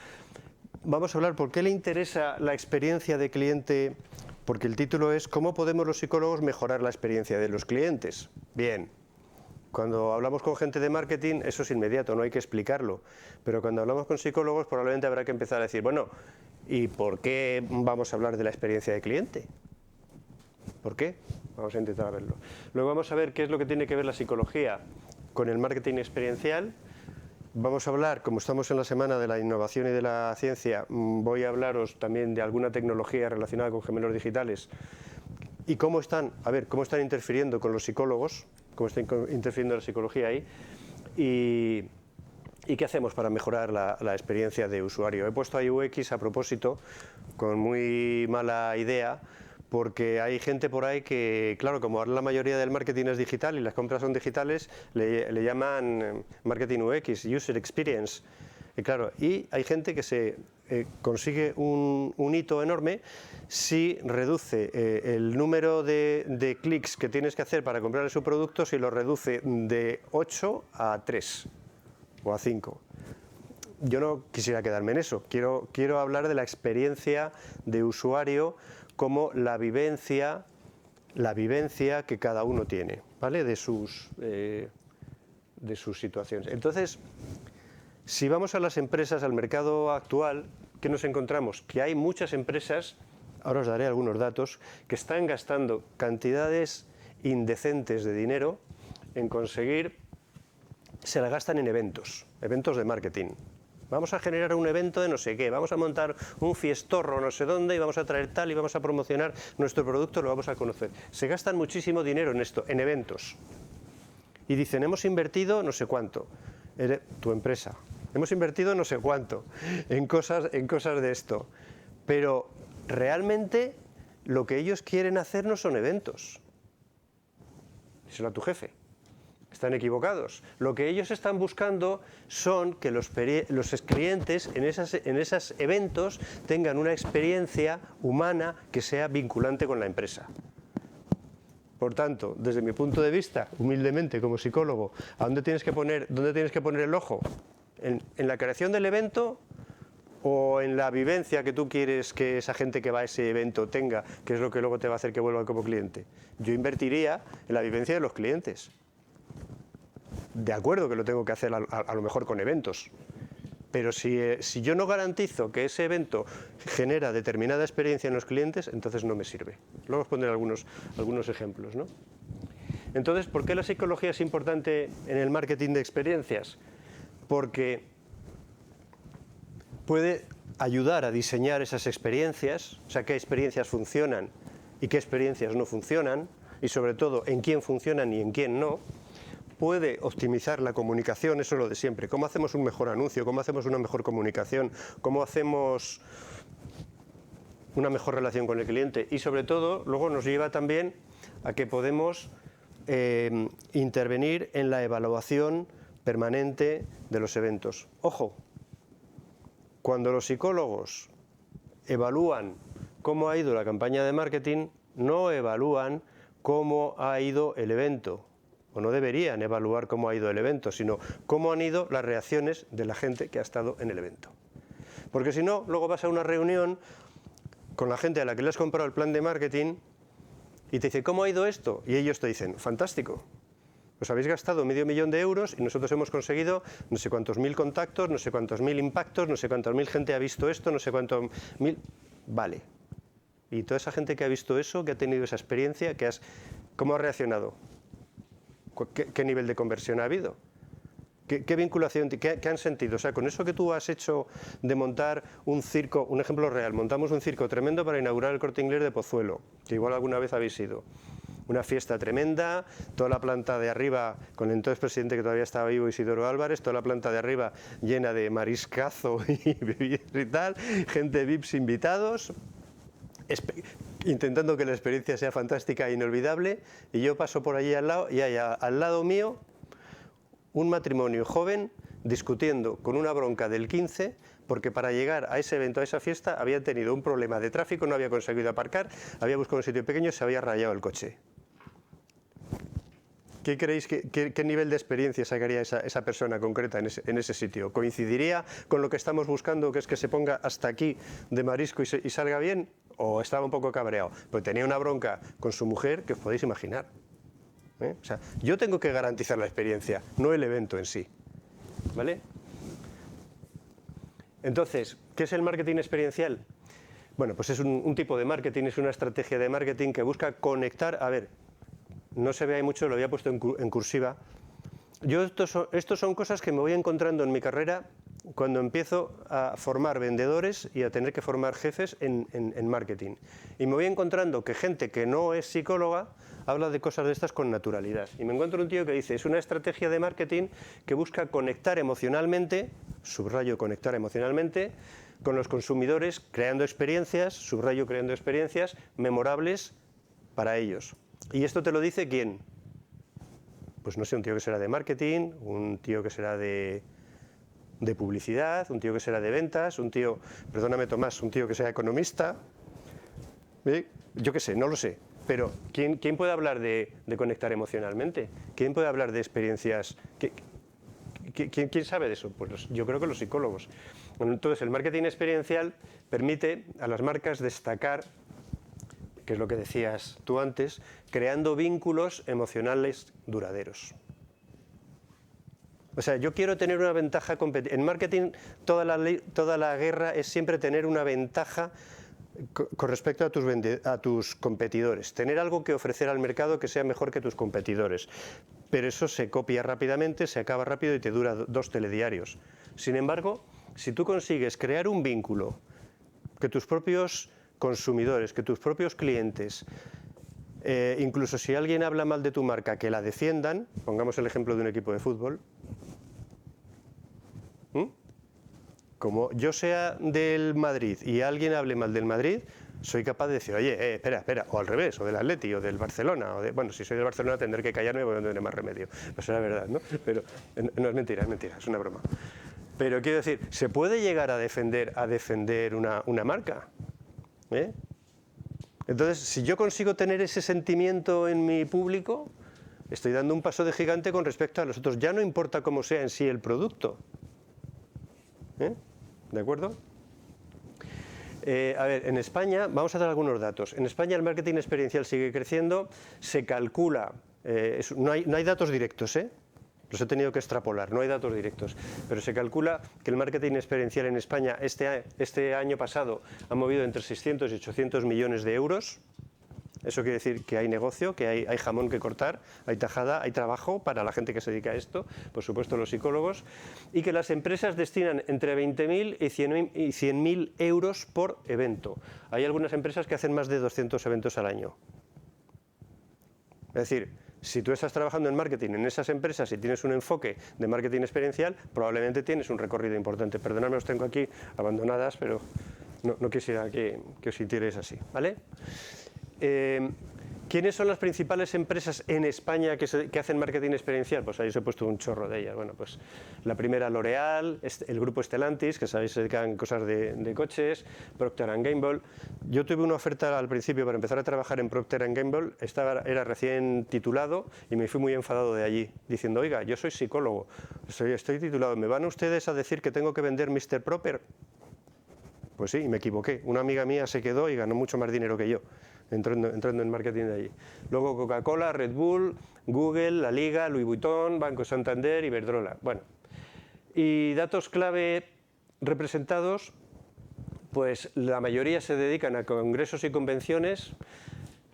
vamos a hablar por qué le interesa la experiencia de cliente, porque el título es ¿cómo podemos los psicólogos mejorar la experiencia de los clientes? Bien, cuando hablamos con gente de marketing eso es inmediato, no hay que explicarlo, pero cuando hablamos con psicólogos probablemente habrá que empezar a decir, bueno, ¿y por qué vamos a hablar de la experiencia de cliente? ¿Por qué? Vamos a intentar verlo. Luego vamos a ver qué es lo que tiene que ver la psicología con el marketing experiencial. Vamos a hablar, como estamos en la semana de la innovación y de la ciencia, voy a hablaros también de alguna tecnología relacionada con gemelos digitales y cómo están interfiriendo con los psicólogos, cómo está interfiriendo la psicología ahí y qué hacemos para mejorar la experiencia de usuario. He puesto ahí UX a propósito, con muy mala idea, porque hay gente por ahí que, claro, como ahora la mayoría del marketing es digital y las compras son digitales, le llaman marketing UX, User Experience. Y claro, y hay gente que se consigue un hito enorme si reduce el número de clics que tienes que hacer para comprar su producto, si lo reduce de 8 a 3 o a 5. Yo no quisiera quedarme en eso, quiero hablar de la experiencia de usuario como la vivencia que cada uno tiene, ¿vale? de sus situaciones. Entonces, si vamos a las empresas, al mercado actual, ¿qué nos encontramos? Que hay muchas empresas, ahora os daré algunos datos, que están gastando cantidades indecentes de dinero en conseguir, se la gastan en eventos de marketing. Vamos a generar un evento de no sé qué, vamos a montar un fiestorro no sé dónde y vamos a traer tal y vamos a promocionar nuestro producto, lo vamos a conocer. Se gastan muchísimo dinero en esto, en eventos. Y dicen, hemos invertido no sé cuánto, tu empresa, hemos invertido no sé cuánto en cosas de esto. Pero realmente lo que ellos quieren hacer no son eventos. Díselo a tu jefe. Están equivocados. Lo que ellos están buscando son que los clientes en esos eventos tengan una experiencia humana que sea vinculante con la empresa. Por tanto, desde mi punto de vista, humildemente como psicólogo, ¿dónde tienes que poner el ojo? ¿En la creación del evento o en la vivencia que tú quieres que esa gente que va a ese evento tenga, que es lo que luego te va a hacer que vuelva como cliente? Yo invertiría en la vivencia de los clientes. De acuerdo que lo tengo que hacer a lo mejor con eventos, pero si yo no garantizo que ese evento genera determinada experiencia en los clientes, entonces no me sirve. Luego os pondré algunos ejemplos, ¿no? Entonces, ¿por qué la psicología es importante en el marketing de experiencias? Porque puede ayudar a diseñar esas experiencias, o sea, qué experiencias funcionan y qué experiencias no funcionan, y sobre todo en quién funcionan y en quién no. Puede optimizar la comunicación, eso es lo de siempre. ¿Cómo hacemos un mejor anuncio? ¿Cómo hacemos una mejor comunicación? ¿Cómo hacemos una mejor relación con el cliente? Y sobre todo, luego nos lleva también a que podemos intervenir en la evaluación permanente de los eventos. Ojo, cuando los psicólogos evalúan cómo ha ido la campaña de marketing, no evalúan cómo ha ido el evento. O no deberían evaluar cómo ha ido el evento, sino cómo han ido las reacciones de la gente que ha estado en el evento. Porque si no, luego vas a una reunión con la gente a la que le has comprado el plan de marketing y te dice, ¿cómo ha ido esto? Y ellos te dicen, fantástico, os habéis gastado $500.000 euros y nosotros hemos conseguido no sé cuántos mil contactos, no sé cuántos mil impactos, no sé cuántos mil gente ha visto esto, no sé cuántos mil... Vale. Y toda esa gente que ha visto eso, que ha tenido esa experiencia, ¿cómo ha reaccionado? ¿Qué nivel de conversión ha habido? ¿Qué vinculación, qué han sentido? O sea, con eso que tú has hecho de montar un circo, un ejemplo real, montamos un circo tremendo para inaugurar el Corte Inglés de Pozuelo, que igual alguna vez habéis ido. Una fiesta tremenda, toda la planta de arriba, con el entonces presidente que todavía estaba vivo, Isidoro Álvarez, toda la planta de arriba llena de mariscazo y bebidas y tal, gente VIPs invitados, intentando que la experiencia sea fantástica e inolvidable, y yo paso por allí al lado y hay al lado mío un matrimonio joven discutiendo con una bronca del 15 porque para llegar a ese evento, a esa fiesta, habían tenido un problema de tráfico, no había conseguido aparcar, había buscado un sitio pequeño y se había rayado el coche. ¿Qué creéis qué nivel de experiencia sacaría esa persona concreta en ese sitio? ¿Coincidiría con lo que estamos buscando, que es que se ponga hasta aquí de marisco y salga bien? ¿O estaba un poco cabreado? Pues tenía una bronca con su mujer que os podéis imaginar. O sea, yo tengo que garantizar la experiencia, no el evento en sí. ¿Vale? Entonces, ¿qué es el marketing experiencial? Bueno, pues es un tipo de marketing, es una estrategia de marketing que busca conectar, a ver, no se ve ahí mucho, lo había puesto en cursiva. Yo estos son cosas que me voy encontrando en mi carrera cuando empiezo a formar vendedores y a tener que formar jefes en marketing. Y me voy encontrando que gente que no es psicóloga habla de cosas de estas con naturalidad. Y me encuentro un tío que dice, es una estrategia de marketing que busca conectar emocionalmente, subrayo conectar emocionalmente, con los consumidores, creando experiencias, subrayo creando experiencias memorables para ellos. ¿Y esto te lo dice quién? Pues no sé, un tío que será de marketing, un tío que será de publicidad, un tío que será de ventas, un tío, perdóname Tomás, un tío que sea economista. Yo qué sé, no lo sé. Pero ¿quién puede hablar de conectar emocionalmente? ¿Quién puede hablar de experiencias? ¿Quién sabe de eso? Pues yo creo que los psicólogos. Entonces, el marketing experiencial permite a las marcas destacar, que es lo que decías tú antes, creando vínculos emocionales duraderos. O sea, yo quiero tener una ventaja competitiva. En marketing, toda la guerra es siempre tener una ventaja con respecto a tus competidores, tener algo que ofrecer al mercado que sea mejor que tus competidores. Pero eso se copia rápidamente, se acaba rápido y te dura 2 telediarios. Sin embargo, si tú consigues crear un vínculo que tus propios consumidores, que tus propios clientes, incluso si alguien habla mal de tu marca, que la defiendan, pongamos el ejemplo de un equipo de fútbol, como yo sea del Madrid y alguien hable mal del Madrid, soy capaz de decir, oye, espera, o al revés, o del Atleti, o del Barcelona, bueno, si soy del Barcelona tendré que callarme porque no tendré más remedio. Pues es la verdad, ¿no? Pero no es mentira, es una broma. Pero quiero decir, ¿se puede llegar a defender una marca? Entonces, si yo consigo tener ese sentimiento en mi público, estoy dando un paso de gigante con respecto a los otros. Ya no importa cómo sea en sí el producto. ¿De acuerdo? A ver, en España, vamos a dar algunos datos. En España el marketing experiencial sigue creciendo, se calcula, no hay datos directos, los he tenido que extrapolar, no hay datos directos, pero se calcula que el marketing experiencial en España este año pasado ha movido entre 600 y 800 millones de euros. Eso quiere decir que hay negocio, que hay jamón que cortar, hay tajada, hay trabajo para la gente que se dedica a esto, por supuesto los psicólogos, y que las empresas destinan entre 20.000 y 100.000 euros por evento. Hay algunas empresas que hacen más de 200 eventos al año. Es decir, si tú estás trabajando en marketing en esas empresas y tienes un enfoque de marketing experiencial, probablemente tienes un recorrido importante. Perdonadme, os tengo aquí abandonadas, pero no quisiera que os sintierais así, ¿vale? ¿Quiénes son las principales empresas en España que hacen marketing experiencial? Pues ahí os he puesto un chorro de ellas. Bueno, pues la primera L'Oréal, el grupo Stellantis, que sabéis se dedican cosas de coches, Procter & Gamble. Yo tuve una oferta al principio para empezar a trabajar en Procter & Gamble, era recién titulado y me fui muy enfadado de allí, diciendo, oiga, yo soy psicólogo, estoy titulado, ¿me van ustedes a decir que tengo que vender Mr. Proper? Pues sí, me equivoqué. Una amiga mía se quedó y ganó mucho más dinero que yo. Entrando en marketing de allí. Luego Coca-Cola, Red Bull, Google, La Liga, Louis Vuitton, Banco Santander, Iberdrola. Bueno, y datos clave representados, pues la mayoría se dedican a congresos y convenciones,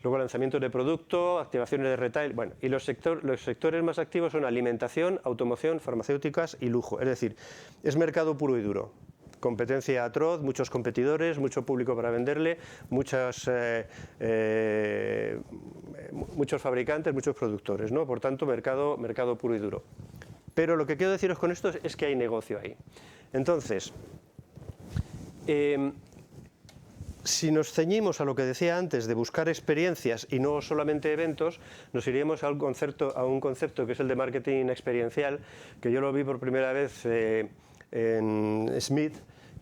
luego lanzamientos de producto, activaciones de retail, bueno, y los sectores más activos son alimentación, automoción, farmacéuticas y lujo. Es decir, es mercado puro y duro. Competencia atroz, muchos competidores, mucho público para venderle, muchos fabricantes, muchos productores, ¿no? Por tanto, mercado puro y duro. Pero lo que quiero deciros con esto es que hay negocio ahí. Entonces, si nos ceñimos a lo que decía antes de buscar experiencias y no solamente eventos, nos iríamos a un concepto que es el de marketing experiencial, que yo lo vi por primera vez en Smith.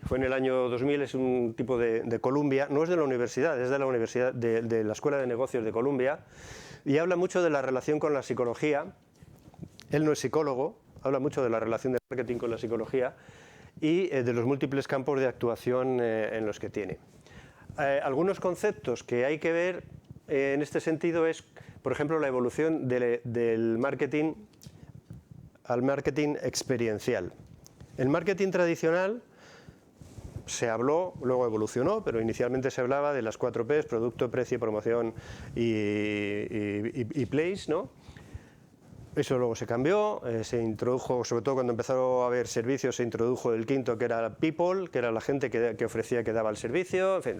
Fue en el año 2000, es un tipo de Columbia, no es de la universidad, es de la universidad de la Escuela de Negocios de Columbia, y habla mucho de la relación con la psicología. Él no es psicólogo, habla mucho de la relación del marketing con la psicología y de los múltiples campos de actuación en los que tiene. Algunos conceptos que hay que ver en este sentido es, por ejemplo, la evolución del marketing al marketing experiencial. El marketing tradicional se habló, luego evolucionó, pero inicialmente se hablaba de las 4 Ps, producto, precio, promoción y place, ¿no? Eso luego se cambió, se introdujo, sobre todo cuando empezó a haber servicios, se introdujo el quinto, que era people, que era la gente que ofrecía, que daba el servicio, en fin,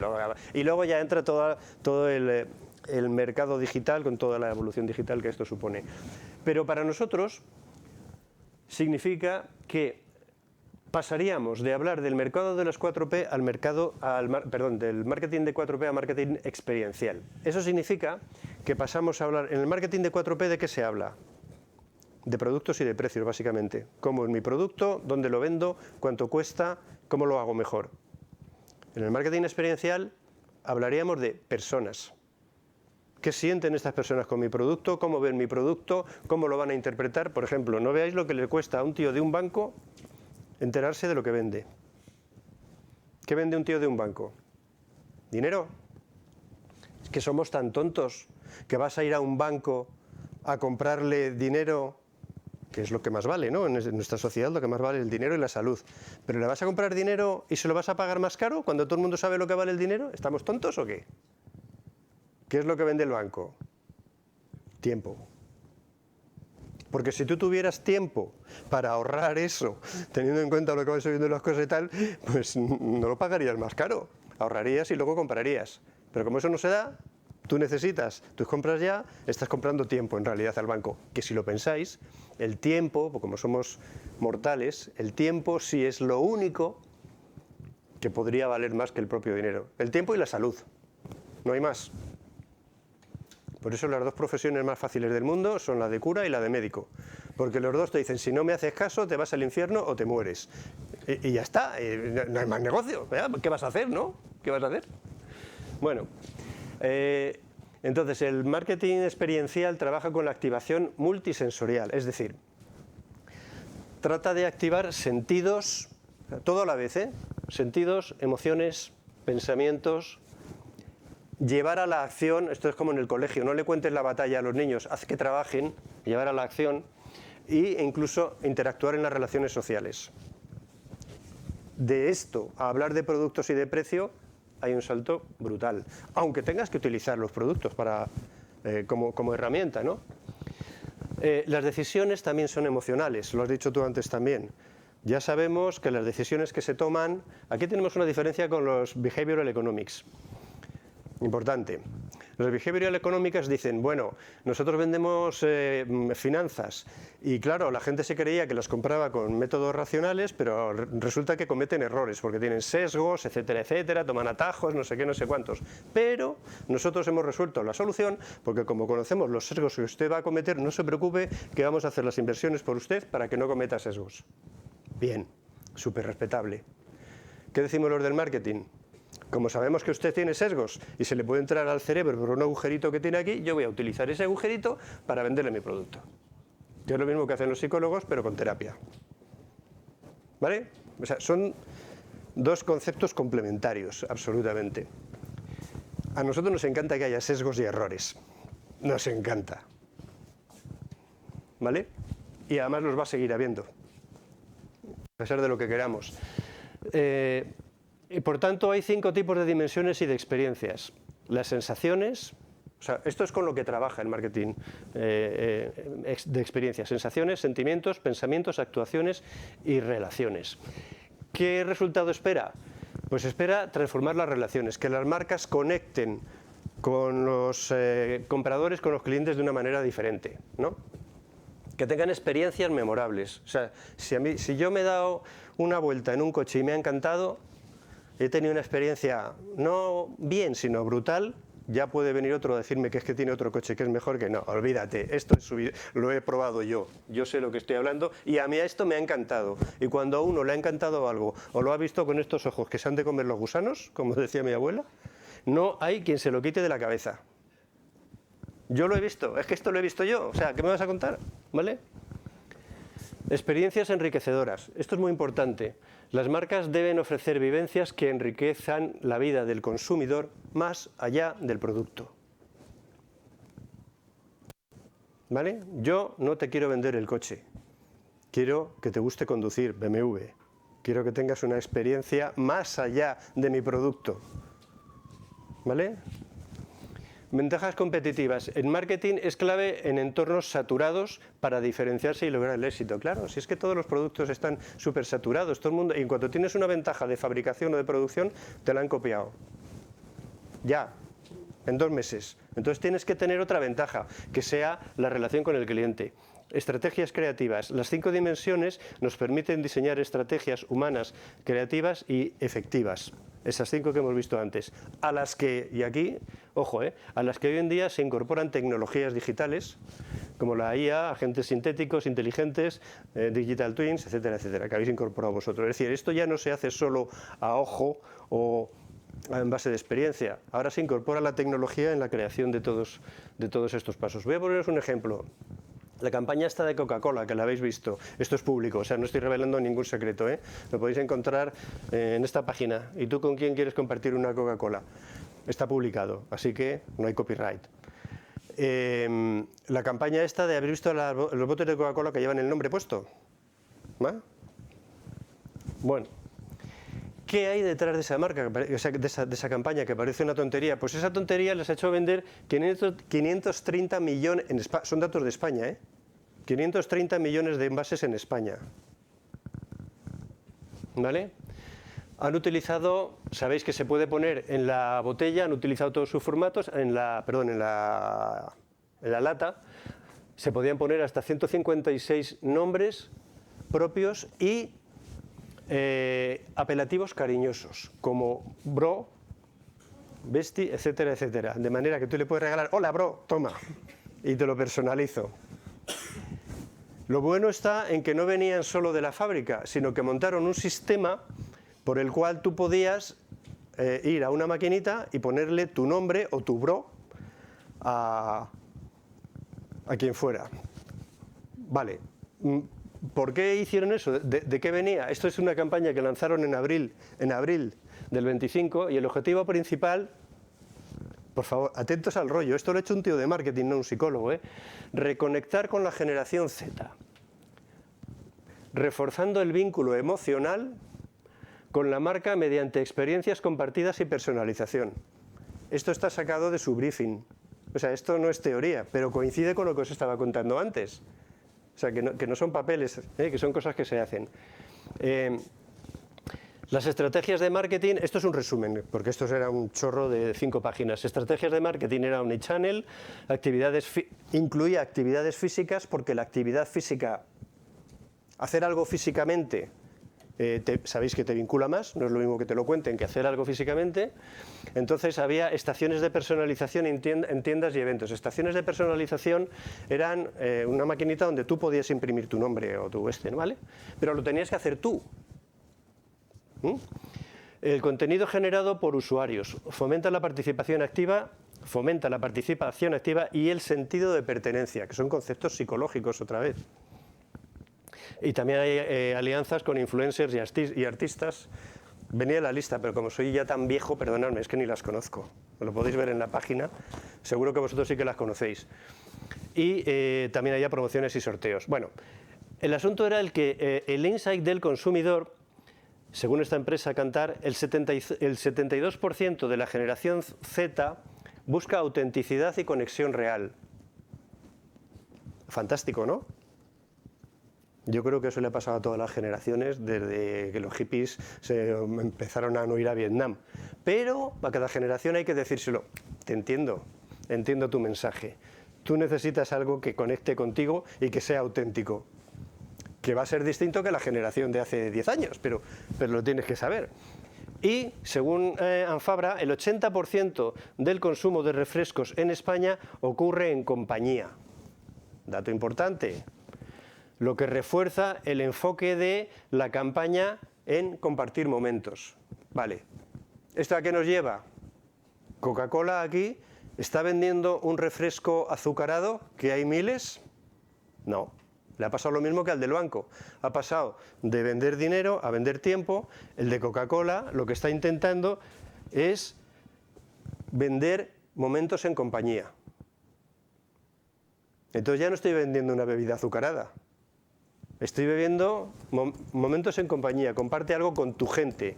y luego ya entra todo el mercado digital con toda la evolución digital que esto supone. Pero para nosotros significa que pasaríamos de hablar del mercado de las 4P del marketing de 4P a marketing experiencial. Eso significa que pasamos a hablar, en el marketing de 4P, ¿de qué se habla? De productos y de precios, básicamente. ¿Cómo es mi producto? ¿Dónde lo vendo? ¿Cuánto cuesta? ¿Cómo lo hago mejor? En el marketing experiencial hablaríamos de personas. ¿Qué sienten estas personas con mi producto? ¿Cómo ven mi producto? ¿Cómo lo van a interpretar? Por ejemplo, no veáis lo que le cuesta a un tío de un banco enterarse de lo que vende. ¿Qué vende un tío de un banco? ¿Dinero? Es que somos tan tontos que vas a ir a un banco a comprarle dinero, que es lo que más vale, ¿no? En nuestra sociedad lo que más vale es el dinero y la salud. ¿Pero le vas a comprar dinero y se lo vas a pagar más caro cuando todo el mundo sabe lo que vale el dinero? ¿Estamos tontos o qué? ¿Qué es lo que vende el banco? Tiempo. Porque si tú tuvieras tiempo para ahorrar eso, teniendo en cuenta lo que van subiendo las cosas y tal, pues no lo pagarías más caro. Ahorrarías y luego comprarías. Pero como eso no se da, tú necesitas tus compras ya, estás comprando tiempo en realidad al banco. Que si lo pensáis, el tiempo, como somos mortales, el tiempo sí es lo único que podría valer más que el propio dinero. El tiempo y la salud. No hay más. Por eso las 2 profesiones más fáciles del mundo son la de cura y la de médico. Porque los dos te dicen, si no me haces caso, te vas al infierno o te mueres. Y ya está, no hay más negocio. ¿Qué vas a hacer, no? ¿Qué vas a hacer? Bueno, entonces el marketing experiencial trabaja con la activación multisensorial. Es decir, trata de activar sentidos, todo a la vez, sentidos, emociones, pensamientos. Llevar a la acción, esto es como en el colegio, no le cuentes la batalla a los niños, haz que trabajen, llevar a la acción e incluso interactuar en las relaciones sociales. De esto a hablar de productos y de precio hay un salto brutal, aunque tengas que utilizar los productos como herramienta, ¿no? Las decisiones también son emocionales, lo has dicho tú antes también. Ya sabemos que las decisiones que se toman, aquí tenemos una diferencia con los behavioral economics. Importante. Los behavioral económicas dicen, bueno, nosotros vendemos finanzas y claro, la gente se creía que las compraba con métodos racionales, pero resulta que cometen errores porque tienen sesgos, etcétera, etcétera, toman atajos, no sé qué, no sé cuántos. Pero nosotros hemos resuelto la solución porque como conocemos los sesgos que usted va a cometer, no se preocupe que vamos a hacer las inversiones por usted para que no cometa sesgos. Bien, súper respetable. ¿Qué decimos los del marketing? Como sabemos que usted tiene sesgos y se le puede entrar al cerebro por un agujerito que tiene aquí, yo voy a utilizar ese agujerito para venderle mi producto. Que es lo mismo que hacen los psicólogos, pero con terapia. ¿Vale? O sea, son 2 conceptos complementarios, absolutamente. A nosotros nos encanta que haya sesgos y errores. Nos encanta. ¿Vale? Y además los va a seguir habiendo. A pesar de lo que queramos. Y por tanto hay 5 tipos de dimensiones y de experiencias. Las sensaciones, o sea, esto es con lo que trabaja el marketing de experiencias. Sensaciones, sentimientos, pensamientos, actuaciones y relaciones. ¿Qué resultado espera? Pues espera transformar las relaciones, que las marcas conecten con los compradores, con los clientes de una manera diferente, ¿no? Que tengan experiencias memorables. O sea, si yo me he dado una vuelta en un coche y me ha encantado, he tenido una experiencia no bien, sino brutal, ya puede venir otro a decirme que es que tiene otro coche que es mejor, que no, olvídate, esto lo he probado yo sé lo que estoy hablando y a mí esto me ha encantado. Y cuando a uno le ha encantado algo o lo ha visto con estos ojos que se han de comer los gusanos, como decía mi abuela, no hay quien se lo quite de la cabeza. Yo lo he visto, es que esto lo he visto yo, o sea, ¿qué me vas a contar? ¿Vale? Experiencias enriquecedoras. Esto es muy importante. Las marcas deben ofrecer vivencias que enriquezcan la vida del consumidor más allá del producto. ¿Vale? Yo no te quiero vender el coche. Quiero que te guste conducir, BMW. Quiero que tengas una experiencia más allá de mi producto. ¿Vale? Ventajas competitivas. En marketing es clave en entornos saturados para diferenciarse y lograr el éxito. Claro, si es que todos los productos están súper saturados, todo el mundo, y en cuanto tienes una ventaja de fabricación o de producción, te la han copiado. Ya, en 2 meses. Entonces tienes que tener otra ventaja, que sea la relación con el cliente. Estrategias creativas. Las 5 dimensiones nos permiten diseñar estrategias humanas, creativas y efectivas. Esas 5 que hemos visto antes. A las que, y aquí, ojo, a las que hoy en día se incorporan tecnologías digitales, como la IA, agentes sintéticos, inteligentes, digital twins, etcétera, etcétera, que habéis incorporado vosotros. Es decir, esto ya no se hace solo a ojo o en base de experiencia. Ahora se incorpora la tecnología en la creación de todos estos pasos. Voy a poneros un ejemplo. La campaña esta de Coca-Cola, que la habéis visto, esto es público, o sea, no estoy revelando ningún secreto, lo podéis encontrar en esta página. ¿Y tú con quién quieres compartir una Coca-Cola? Está publicado, así que no hay copyright. La campaña esta de haber visto los botes de Coca-Cola que llevan el nombre puesto. ¿Va? Bueno. ¿Qué hay detrás de esa marca, o sea, de esa campaña que parece una tontería? Pues esa tontería les ha hecho vender 530 millones, son datos de España, 530 millones de envases en España. ¿Vale? Han utilizado, sabéis que se puede poner en la botella, han utilizado todos sus formatos, en la lata, se podían poner hasta 156 nombres propios y apelativos cariñosos, como bro, bestie, etcétera, etcétera. De manera que tú le puedes regalar, hola bro, toma, y te lo personalizo. Lo bueno está en que no venían solo de la fábrica, sino que montaron un sistema por el cual tú podías ir a una maquinita y ponerle tu nombre o tu bro a quien fuera. Vale. ¿Por qué hicieron eso? ¿De qué venía? Esto es una campaña que lanzaron en abril del 25 y el objetivo principal, por favor, atentos al rollo, esto lo ha hecho un tío de marketing, no un psicólogo, reconectar con la generación Z, reforzando el vínculo emocional con la marca mediante experiencias compartidas y personalización. Esto está sacado de su briefing, o sea, esto no es teoría, pero coincide con lo que os estaba contando antes. O sea, que no son papeles, que son cosas que se hacen. Las estrategias de marketing, esto es un resumen, porque esto era un chorro de 5 páginas. Estrategias de marketing era omnichannel, incluía actividades físicas, porque la actividad física, hacer algo físicamente, sabéis que te vincula más, no es lo mismo que te lo cuenten que hacer algo físicamente. Entonces había estaciones de personalización en tiendas y eventos. Estaciones de personalización eran una maquinita donde tú podías imprimir tu nombre o tu ¿vale? Pero lo tenías que hacer tú. El contenido generado por usuarios fomenta la participación activa y el sentido de pertenencia, que son conceptos psicológicos otra vez. Y también hay alianzas con influencers y artistas. Venía la lista, pero como soy ya tan viejo, perdonadme, es que ni las conozco. Lo podéis ver en la página, seguro que vosotros sí que las conocéis. Y también había promociones y sorteos. Bueno, el asunto era el que el insight del consumidor, según esta empresa Kantar, el 72% de la generación Z busca autenticidad y conexión real. Fantástico, ¿no? Yo creo que eso le ha pasado a todas las generaciones desde que los hippies se empezaron a no ir a Vietnam. Pero a cada generación hay que decírselo. Te entiendo tu mensaje. Tú necesitas algo que conecte contigo y que sea auténtico. Que va a ser distinto que la generación de hace 10 años, pero lo tienes que saber. Y, según Anfabra, el 80% del consumo de refrescos en España ocurre en compañía. Dato importante. Lo que refuerza el enfoque de la campaña en compartir momentos. Vale, ¿esto a qué nos lleva? Coca-Cola aquí ¿Está vendiendo un refresco azucarado, que hay miles? No. Le ha pasado lo mismo que al del banco. Ha pasado de vender dinero a vender tiempo. El de Coca-Cola lo que está intentando es vender momentos en compañía. Entonces ya no estoy vendiendo una bebida azucarada. Estoy bebiendo momentos en compañía. Comparte algo con tu gente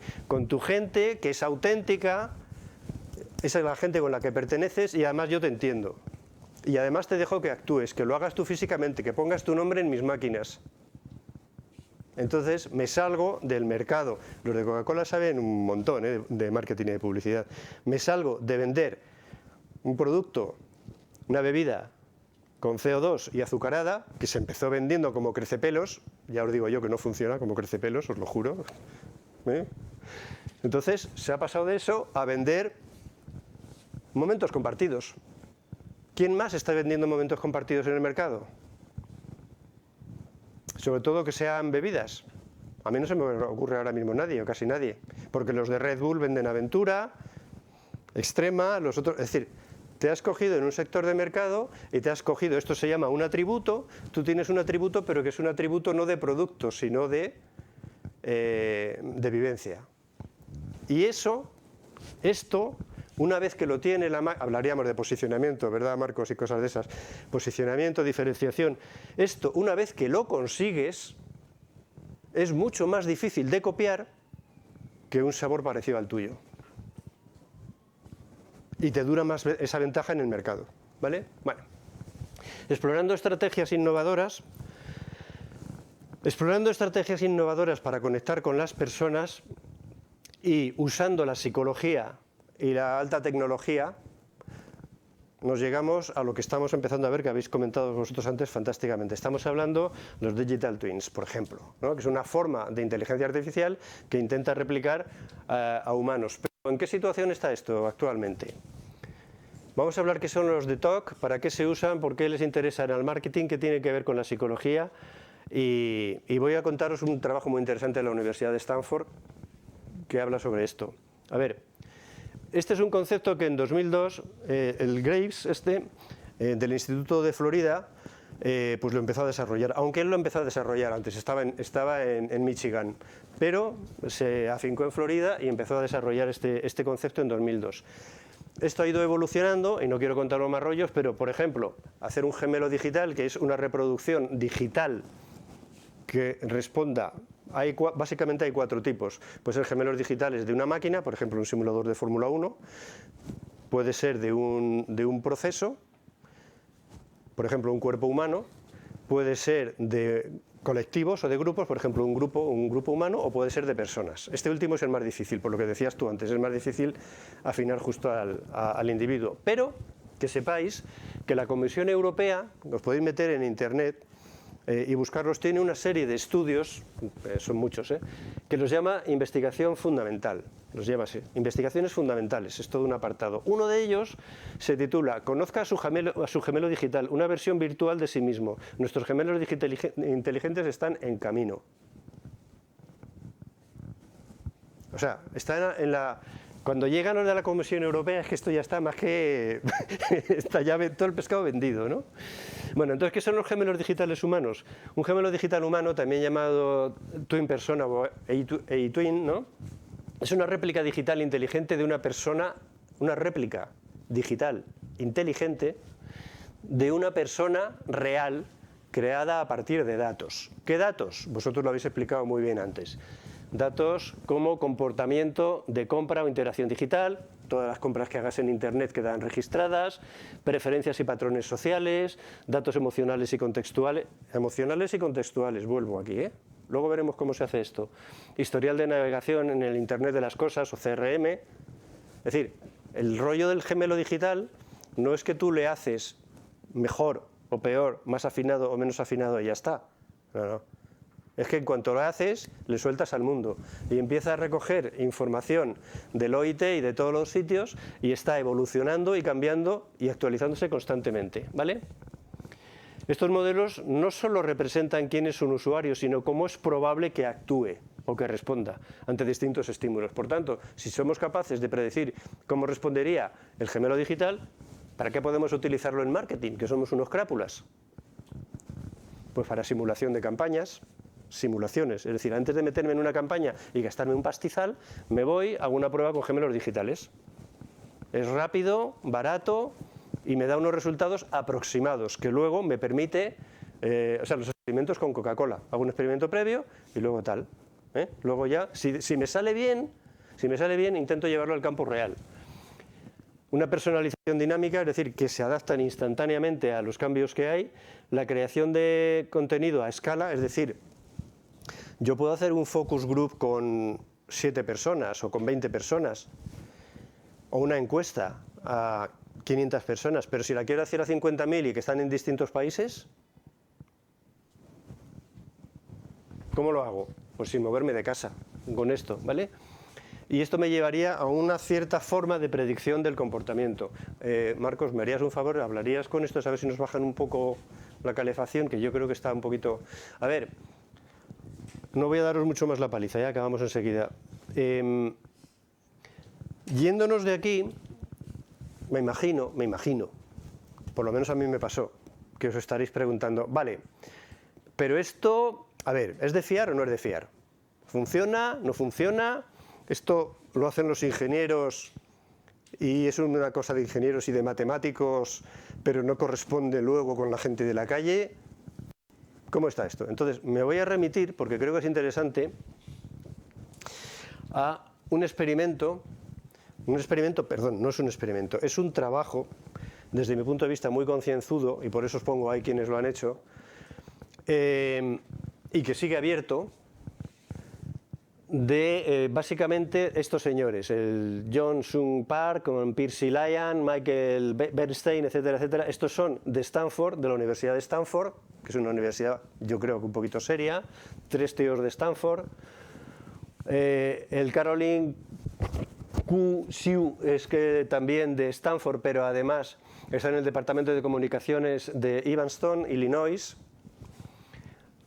que es auténtica. Esa es la gente con la que perteneces y además yo te entiendo. Y además te dejo que actúes, que lo hagas tú físicamente, que pongas tu nombre en mis máquinas. Entonces me salgo del mercado. Los de Coca-Cola saben un montón de marketing y de publicidad. Me salgo de vender un producto, una bebida con CO2 y azucarada, que se empezó vendiendo como crecepelos. Ya os digo yo que no funciona como crecepelos, os lo juro. Entonces se ha pasado de eso a vender momentos compartidos. ¿Quién más está vendiendo momentos compartidos en el mercado? Sobre todo que sean bebidas. A mí no se me ocurre ahora mismo nadie, o casi nadie. Porque los de Red Bull venden aventura, extrema, los otros... Es decir, te has cogido en un sector de mercado y te has cogido, esto se llama un atributo, tú tienes un atributo, pero que es un atributo no de producto, sino de vivencia. Y esto... Una vez que lo tiene la máquina, hablaríamos de posicionamiento, ¿verdad, Marcos? Y cosas de esas. Posicionamiento, diferenciación. Esto, una vez que lo consigues, es mucho más difícil de copiar que un sabor parecido al tuyo. Y te dura más esa ventaja en el mercado, ¿vale? Bueno, explorando estrategias innovadoras para conectar con las personas y usando la psicología y la alta tecnología, nos llegamos a lo que estamos empezando a ver, que habéis comentado vosotros antes fantásticamente. Estamos hablando de los digital twins, por ejemplo, ¿no? Que es una forma de inteligencia artificial que intenta replicar a humanos. Pero ¿en qué situación está esto actualmente? Vamos a hablar qué son los de TOC, para qué se usan, por qué les interesa en el marketing, qué tiene que ver con la psicología, y voy a contaros un trabajo muy interesante de la Universidad de Stanford que habla sobre esto. A ver, este es un concepto que en 2002 el Graves, del Instituto de Florida, pues lo empezó a desarrollar, aunque él lo empezó a desarrollar antes, estaba en Michigan, pero se afincó en Florida y empezó a desarrollar este concepto en 2002. Esto ha ido evolucionando y no quiero contaros más rollos, pero por ejemplo, hacer un gemelo digital, que es una reproducción digital que responda. Básicamente hay 4 tipos. Puede ser gemelos digitales de una máquina, por ejemplo un simulador de Fórmula 1, puede ser de un proceso, por ejemplo un cuerpo humano, puede ser de colectivos o de grupos, por ejemplo un grupo humano, o puede ser de personas. Este último es el más difícil, por lo que decías tú antes, es más difícil afinar justo al individuo. Pero que sepáis que la Comisión Europea, os podéis meter en internet y buscarlos, tiene una serie de estudios, son muchos, que los llama investigación fundamental, los llama así, investigaciones fundamentales, es todo un apartado. Uno de ellos se titula Conozca a su gemelo digital, una versión virtual de sí mismo. Nuestros gemelos inteligentes están en camino. O sea, está en la... Cuando llegan los de la Comisión Europea es que esto ya está más que... está ya todo el pescado vendido, ¿no? Bueno, entonces, ¿qué son los gemelos digitales humanos? Un gemelo digital humano, también llamado twin persona o twin, ¿no? Es una réplica digital inteligente de una persona, una réplica digital inteligente de una persona real creada a partir de datos. ¿Qué datos? Vosotros lo habéis explicado muy bien antes. Datos como comportamiento de compra o interacción digital, todas las compras que hagas en Internet quedan registradas, preferencias y patrones sociales, datos emocionales y contextuales. Emocionales y contextuales, vuelvo aquí, ¿eh? Luego veremos cómo se hace esto. Historial de navegación en el Internet de las cosas o CRM. Es decir, el rollo del gemelo digital no es que tú le haces mejor o peor, más afinado o menos afinado y ya está. No. Es que en cuanto lo haces, le sueltas al mundo y empieza a recoger información del OIT y de todos los sitios y está evolucionando y cambiando y actualizándose constantemente, ¿vale? Estos modelos no solo representan quién es un usuario, sino cómo es probable que actúe o que responda ante distintos estímulos. Por tanto, si somos capaces de predecir cómo respondería el gemelo digital, ¿Para qué podemos utilizarlo en marketing, que somos unos crápulas? Pues para simulación de campañas, simulaciones. Es decir, antes de meterme en una campaña y gastarme un pastizal, me voy, hago una prueba con gemelos digitales. Es rápido, barato y me da unos resultados aproximados que luego me permite, o sea, los experimentos con Coca-Cola. Hago un experimento previo y luego tal. Luego ya, si me sale bien, intento llevarlo al campo real. Una personalización dinámica, es decir, que se adaptan instantáneamente a los cambios que hay. La creación de contenido a escala, es decir, yo puedo hacer un focus group con 7 personas o con 20 personas, o una encuesta a 500 personas, pero si la quiero hacer a 50.000 y que están en distintos países, ¿cómo lo hago? Pues sin moverme de casa, con esto, ¿vale? Y esto me llevaría a una cierta forma de predicción del comportamiento. Marcos, ¿me harías un favor? ¿Hablarías con esto? A ver si nos bajan un poco la calefacción, que yo creo que está un poquito... A ver, no voy a daros mucho más la paliza, ya acabamos enseguida. Yéndonos de aquí, me imagino, por lo menos a mí me pasó, que os estaréis preguntando, vale, pero esto, a ver, ¿es de fiar o no es de fiar? ¿Funciona? ¿No funciona? ¿Esto lo hacen los ingenieros y es una cosa de ingenieros y de matemáticos, pero no corresponde luego con la gente de la calle? ¿Cómo está esto? Entonces, me voy a remitir, porque creo que es interesante, a un experimento, perdón, no es un experimento, es un trabajo, desde mi punto de vista muy concienzudo, y por eso os pongo ahí quienes lo han hecho, y que sigue abierto, de básicamente estos señores, el John Sung Park, con Percy Lyon, Michael Bernstein, etcétera, etcétera. Estos son de Stanford, de la Universidad de Stanford, que es una universidad, yo creo que un poquito seria, 3 tíos de Stanford. El Caroline Q. es que también de Stanford, pero además está en el Departamento de Comunicaciones de Evanston, Illinois.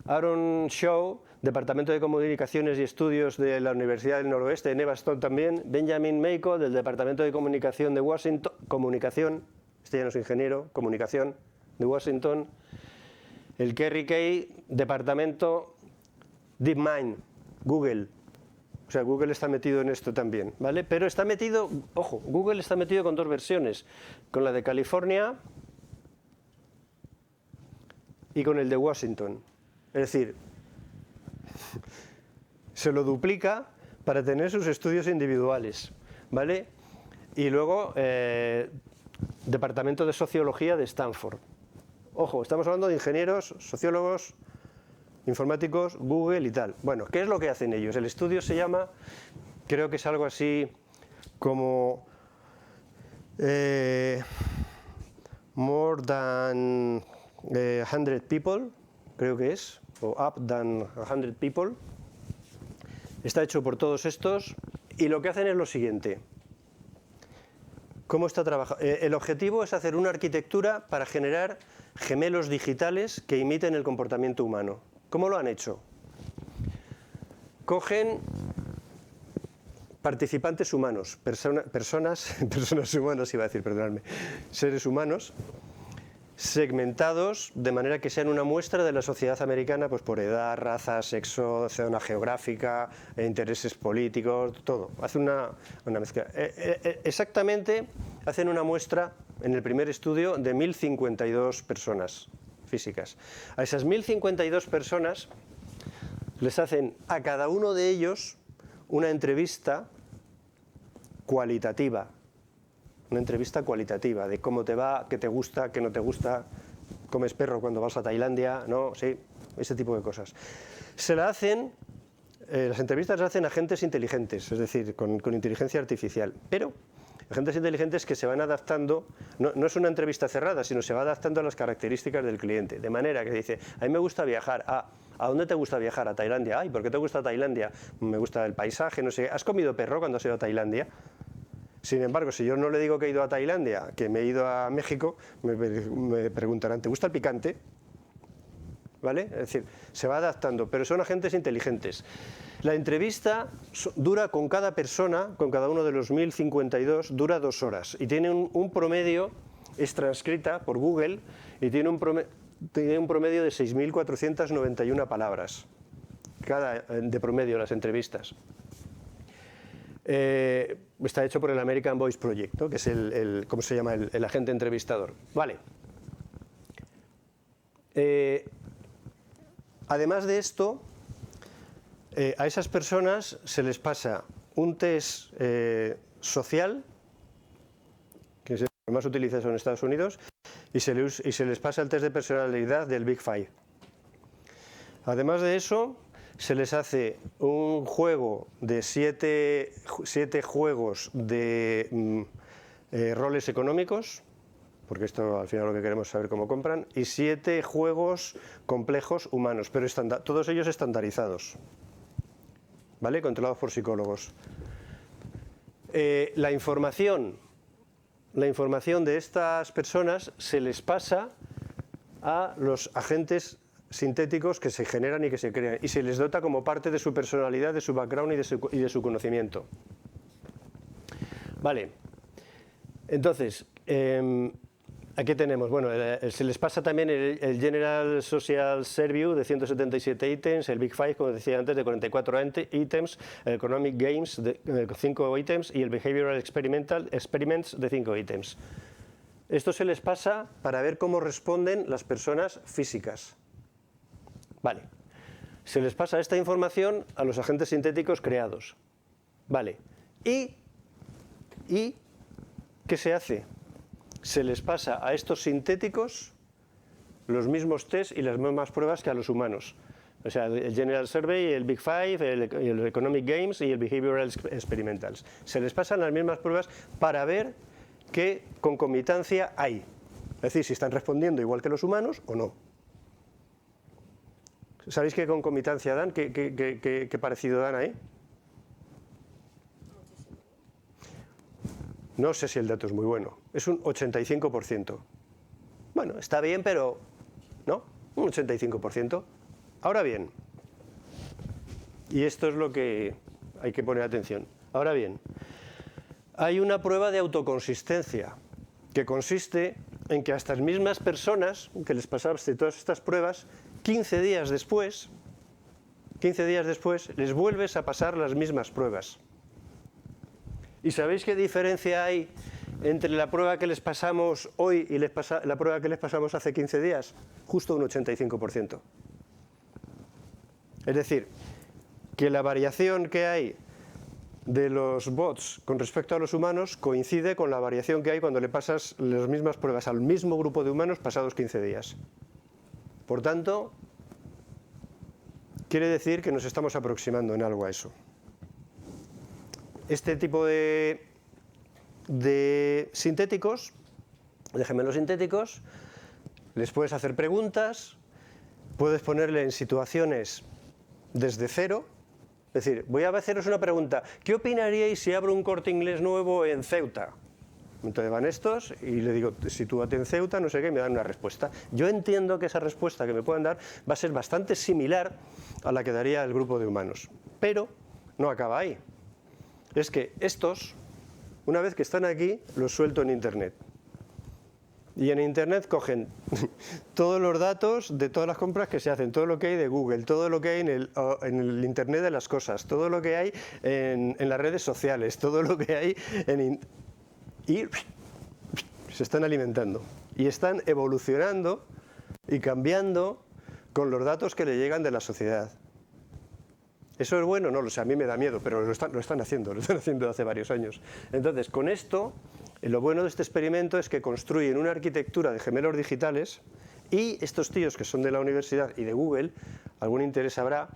Aaron Shaw, Departamento de Comunicaciones y Estudios de la Universidad del Noroeste, en Evanston también. Benjamin Meiko, del Departamento de Comunicación de Washington, este ya no es ingeniero, comunicación de Washington. El Kerry Kay, Departamento DeepMind, Google. O sea, Google está metido en esto también, ¿vale? Pero está metido, ojo, Google está metido con 2 versiones, con la de California y con el de Washington. Es decir, se lo duplica para tener sus estudios individuales, ¿vale? Y luego, Departamento de Sociología de Stanford. Ojo, estamos hablando de ingenieros, sociólogos, informáticos, Google y tal. Bueno, ¿qué es lo que hacen ellos? El estudio se llama, creo que es algo así como More Than 100 People, creo que es, o Up Than 100 People. Está hecho por todos estos y lo que hacen es lo siguiente. ¿Cómo está trabajando? El objetivo es hacer una arquitectura para generar gemelos digitales que imiten el comportamiento humano. ¿Cómo lo han hecho? Cogen participantes humanos, personas humanas, iba a decir, perdonadme, seres humanos, segmentados de manera que sean una muestra de la sociedad americana, pues por edad, raza, sexo, zona geográfica, intereses políticos, todo. Hace una mezcla. Exactamente, hacen una muestra en el primer estudio de 1052 personas físicas. A esas 1052 personas les hacen a cada uno de ellos una entrevista cualitativa. Una entrevista cualitativa de cómo te va, qué te gusta, qué no te gusta, comes perro cuando vas a Tailandia, no, sí, ese tipo de cosas. Se la hacen, las entrevistas las hacen agentes inteligentes, es decir, con inteligencia artificial, pero agentes inteligentes que se van adaptando, no es una entrevista cerrada, sino se va adaptando a las características del cliente, de manera que dice, a mí me gusta viajar, ¿a dónde te gusta viajar? ¿A Tailandia? Ay, ¿por qué te gusta Tailandia? Me gusta el paisaje, no sé, ¿has comido perro cuando has ido a Tailandia? Sin embargo, si yo no le digo que he ido a Tailandia, que me he ido a México, me preguntarán, ¿te gusta el picante? ¿Vale? Es decir, se va adaptando, pero son agentes inteligentes. La entrevista dura con cada persona, con cada uno de los 1052, dura 2 horas y tiene un promedio es transcrita por Google y tiene un promedio de 6.491 palabras de promedio las entrevistas. Está hecho por el American Voice Project, ¿no? Que es ¿cómo se llama? El agente entrevistador. Vale. Además de esto, a esas personas se les pasa un test social, que es el más utilizado en Estados Unidos, y se les pasa el test de personalidad del Big Five. Además de eso, se les hace un juego de 7 juegos de roles económicos, porque esto al final lo que queremos es saber cómo compran, y 7 juegos complejos humanos, pero todos ellos estandarizados, ¿vale? Controlados por psicólogos. La información de estas personas se les pasa a los agentes sintéticos que se generan y que se crean, y se les dota como parte de su personalidad, de su background y de su conocimiento. Vale, entonces, aquí tenemos, bueno, se les pasa también el General Social Survey de 177 ítems, el Big Five, como decía antes, de 44 ítems, el Economic Games de 5 ítems y el Behavioral Experiments de 5 ítems. Esto se les pasa para ver cómo responden las personas físicas. Vale, se les pasa esta información a los agentes sintéticos creados. Vale, ¿y qué se hace? Se les pasa a estos sintéticos los mismos test y las mismas pruebas que a los humanos. O sea, el General Survey, el Big Five, el Economic Games y el Behavioral Experimentals. Se les pasan las mismas pruebas para ver qué concomitancia hay. Es decir, si están respondiendo igual que los humanos o no. ¿Sabéis qué concomitancia dan? ¿Qué parecido dan ahí? No sé si el dato es muy bueno. Es un 85%. Bueno, está bien, pero no, un 85%. Ahora bien, y esto es lo que hay que poner atención. Ahora bien, hay una prueba de autoconsistencia que consiste en que a estas mismas personas que les pasaste todas estas pruebas, 15 días después les vuelves a pasar las mismas pruebas. ¿Y sabéis qué diferencia hay entre la prueba que les pasamos hoy y la prueba que les pasamos hace 15 días? Justo un 85%. Es decir, que la variación que hay de los bots con respecto a los humanos coincide con la variación que hay cuando le pasas las mismas pruebas al mismo grupo de humanos pasados 15 días. Por tanto, quiere decir que nos estamos aproximando en algo a eso. Este tipo de sintéticos, de gemelos sintéticos, les puedes hacer preguntas, puedes ponerle en situaciones desde cero. Es decir, voy a haceros una pregunta. ¿Qué opinaríais si abro un Corte Inglés nuevo en Ceuta? Entonces van estos y le digo, sitúate en Ceuta, no sé qué, y me dan una respuesta. Yo entiendo que esa respuesta que me puedan dar va a ser bastante similar a la que daría el grupo de humanos. Pero no acaba ahí. Es que estos, una vez que están aquí, los suelto en Internet. Y en Internet cogen todos los datos de todas las compras que se hacen, todo lo que hay de Google, todo lo que hay en el Internet de las cosas, todo lo que hay en las redes sociales, todo lo que hay y se están alimentando. Y están evolucionando y cambiando con los datos que le llegan de la sociedad. ¿Eso es bueno? No lo sé, a mí me da miedo, pero lo están haciendo hace varios años. Entonces, con esto, lo bueno de este experimento es que construyen una arquitectura de gemelos digitales y estos tíos que son de la universidad y de Google, algún interés habrá,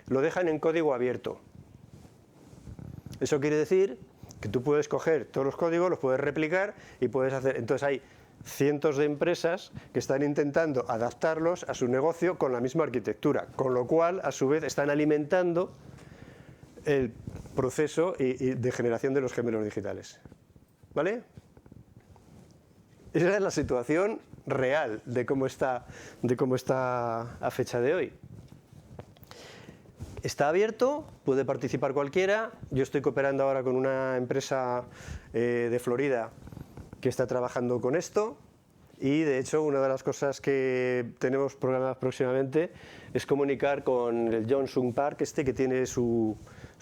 lo dejan en código abierto. Eso quiere decir que tú puedes coger todos los códigos, los puedes replicar y puedes hacer... Entonces hay cientos de empresas que están intentando adaptarlos a su negocio con la misma arquitectura, con lo cual, a su vez, están alimentando el proceso de generación de los gemelos digitales. ¿Vale? Esa es la situación real de cómo está a fecha de hoy. Está abierto, puede participar cualquiera. Yo estoy cooperando ahora con una empresa de Florida que está trabajando con esto. y de hecho una de las cosas que tenemos programadas próximamente es comunicar con el John Sung Park, que tiene su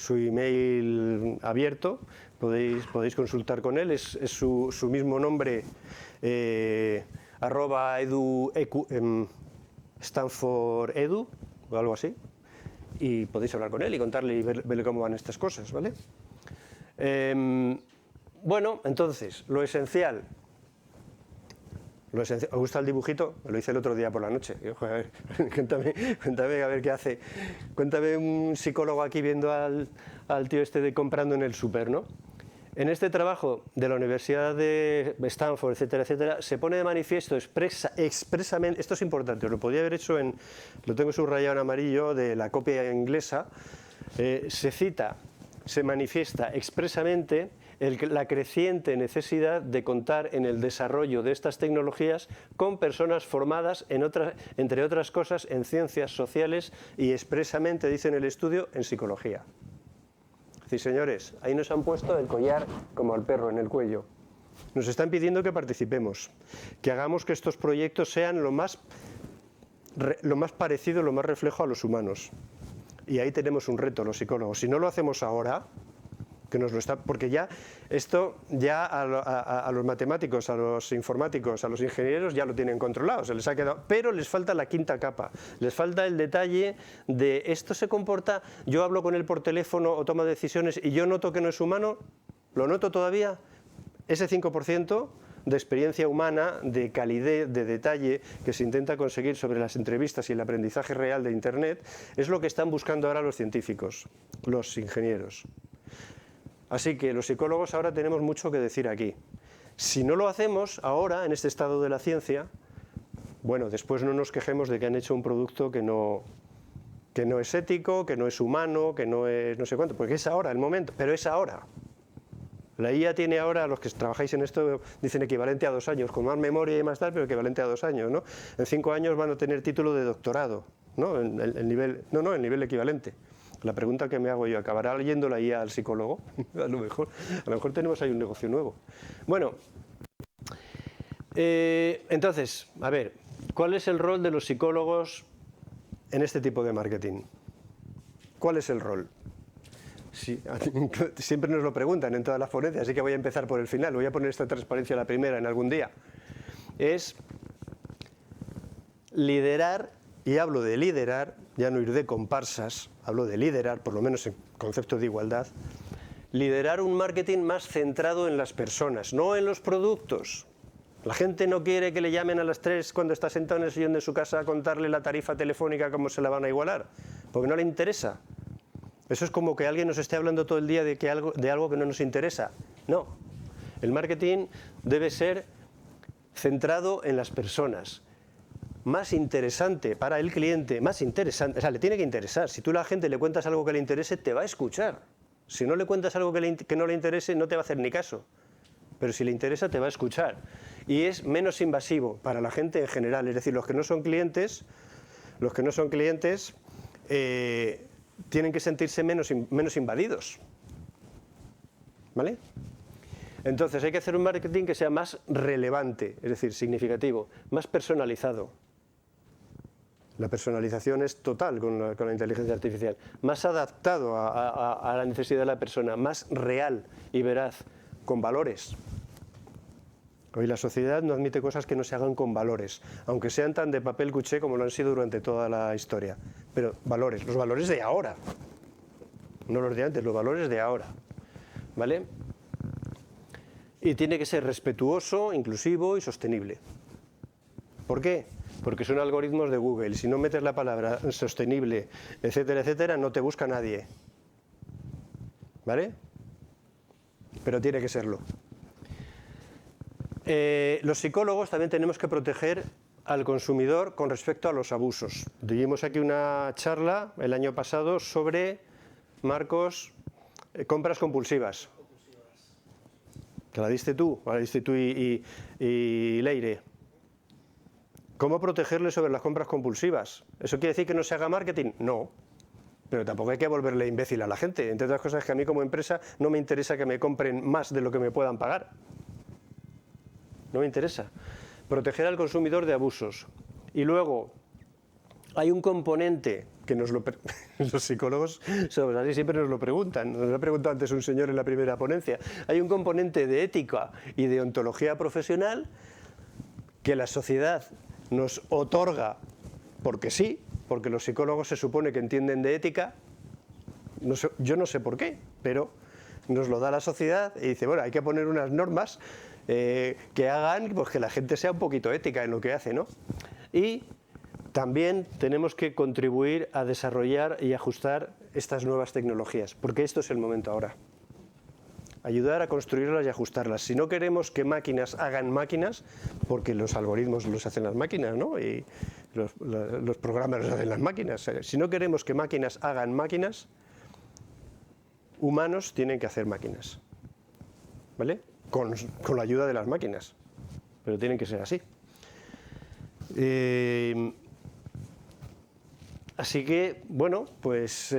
email abierto, podéis consultar con él, es su mismo nombre, @Stanford Edu o algo así, y podéis hablar con él y contarle y verle cómo van estas cosas, ¿vale? Bueno, entonces, lo esencial. ¿Os gusta el dibujito? Me lo hice el otro día por la noche. Y, joder, cuéntame a ver qué hace. Cuéntame un psicólogo aquí viendo al tío comprando en el súper, ¿no? En este trabajo de la Universidad de Stanford, etcétera, etcétera, se pone de manifiesto expresamente, esto es importante, lo podía haber hecho lo tengo subrayado en amarillo de la copia inglesa, se manifiesta expresamente la creciente necesidad de contar en el desarrollo de estas tecnologías con personas formadas, entre otras cosas, en ciencias sociales y expresamente, dice en el estudio, en psicología. Sí, señores, ahí nos han puesto el collar como al perro en el cuello. Nos están pidiendo que participemos, que hagamos que estos proyectos sean lo más parecido, lo más reflejo a los humanos. Y ahí tenemos un reto los psicólogos. Si no lo hacemos ahora, porque ya esto a los matemáticos, a los informáticos, a los ingenieros ya lo tienen controlado, se les ha quedado, pero les falta la quinta capa, les falta el detalle de esto se comporta, yo hablo con él por teléfono o toma decisiones y yo noto que no es humano, lo noto todavía, ese 5% de experiencia humana, de calidez, de detalle que se intenta conseguir sobre las entrevistas y el aprendizaje real de Internet, es lo que están buscando ahora los científicos, los ingenieros. Así que los psicólogos ahora tenemos mucho que decir aquí. Si no lo hacemos ahora, en este estado de la ciencia, bueno, después no nos quejemos de que han hecho un producto que no es ético, que no es humano, que no es no sé cuánto, porque es ahora el momento, pero es ahora. La IA tiene ahora, los que trabajáis en esto dicen equivalente a 2 años, con más memoria y más tal, pero equivalente a 2 años, ¿no? En 5 años van a tener título de doctorado, ¿no? El nivel equivalente. La pregunta que me hago yo, ¿acabará leyendo la IA al psicólogo? A lo mejor tenemos ahí un negocio nuevo. Bueno, entonces, a ver, ¿cuál es el rol de los psicólogos en este tipo de marketing? ¿Cuál es el rol? Sí, siempre nos lo preguntan en todas las ponencias, así que voy a empezar por el final, voy a poner esta transparencia la primera en algún día. Es liderar, y hablo de liderar, ya no ir de comparsas, hablo de liderar, por lo menos en concepto de igualdad, liderar un marketing más centrado en las personas, no en los productos. La gente no quiere que le llamen a las 3 cuando está sentado en el sillón de su casa a contarle la tarifa telefónica cómo se la van a igualar, porque no le interesa. Eso es como que alguien nos esté hablando todo el día de algo que no nos interesa. No, el marketing debe ser centrado en las personas. Más interesante para el cliente, más interesante, o sea, le tiene que interesar. Si tú a la gente le cuentas algo que le interese, te va a escuchar. Si no le cuentas algo que no le interese, no te va a hacer ni caso. Pero si le interesa, te va a escuchar. Y es menos invasivo para la gente en general. Es decir, los que no son clientes tienen que sentirse menos invadidos. ¿Vale? Entonces hay que hacer un marketing que sea más relevante, es decir, significativo, más personalizado. La personalización es total con la inteligencia artificial. Más adaptado a la necesidad de la persona, más real y veraz, con valores. Hoy la sociedad no admite cosas que no se hagan con valores, aunque sean tan de papel cuché como lo han sido durante toda la historia. Pero valores, los valores de ahora, no los de antes, los valores de ahora. ¿Vale? Y tiene que ser respetuoso, inclusivo y sostenible. ¿Por qué? Porque son algoritmos de Google. Si no metes la palabra sostenible, etcétera, etcétera, no te busca nadie. ¿Vale? Pero tiene que serlo. Los psicólogos también tenemos que proteger al consumidor con respecto a los abusos. Tuvimos aquí una charla el año pasado sobre, Marcos, compras compulsivas. Que la diste tú y Leire. ¿Cómo protegerle sobre las compras compulsivas? ¿Eso quiere decir que no se haga marketing? No. Pero tampoco hay que volverle imbécil a la gente. Entre otras cosas que a mí como empresa no me interesa que me compren más de lo que me puedan pagar. No me interesa. proteger al consumidor de abusos. Y luego hay un componente que los psicólogos somos así, siempre nos lo preguntan, nos lo ha preguntado antes un señor en la primera ponencia, hay un componente de ética y de ontología profesional que la sociedad nos otorga porque sí, porque los psicólogos se supone que entienden de ética, no sé, yo no sé por qué, pero nos lo da la sociedad y dice, bueno, hay que poner unas normas que hagan pues, que la gente sea un poquito ética en lo que hace, ¿no? Y también tenemos que contribuir a desarrollar y ajustar estas nuevas tecnologías, porque esto es el momento ahora. Ayudar a construirlas y ajustarlas. Si no queremos que máquinas hagan máquinas, porque los algoritmos los hacen las máquinas, ¿no? Y los programas los hacen las máquinas. Si no queremos que máquinas hagan máquinas, humanos tienen que hacer máquinas, ¿vale? Con la ayuda de las máquinas, pero tienen que ser así. Así que, bueno, pues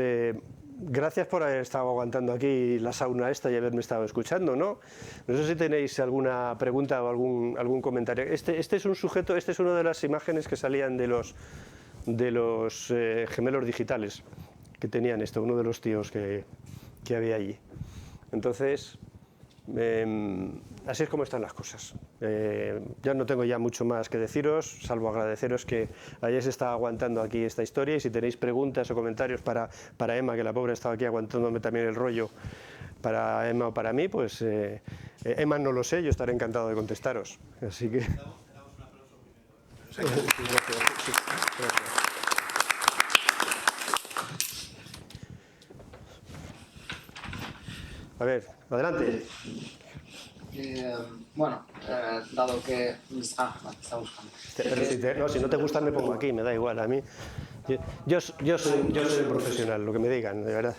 gracias por haber estado aguantando aquí la sauna esta y haberme estado escuchando, ¿no? No sé si tenéis alguna pregunta o algún comentario. Este es un sujeto, este es una de las imágenes que salían de los gemelos digitales que tenían esto, uno de los tíos que había allí. Entonces, así es como están las cosas. Ya no tengo ya mucho más que deciros, salvo agradeceros que hayáis estado aguantando aquí esta historia, y si tenéis preguntas o comentarios para Emma, que la pobre estaba aquí aguantándome también el rollo, para Emma o para mí, pues Emma no lo sé, yo estaré encantado de contestaros. Así que... Gracias. A ver, adelante. Bueno, dado que... está buscando. Si no te gustan me pongo aquí, me da igual. A mí, yo soy un profesional, lo que me digan, de verdad.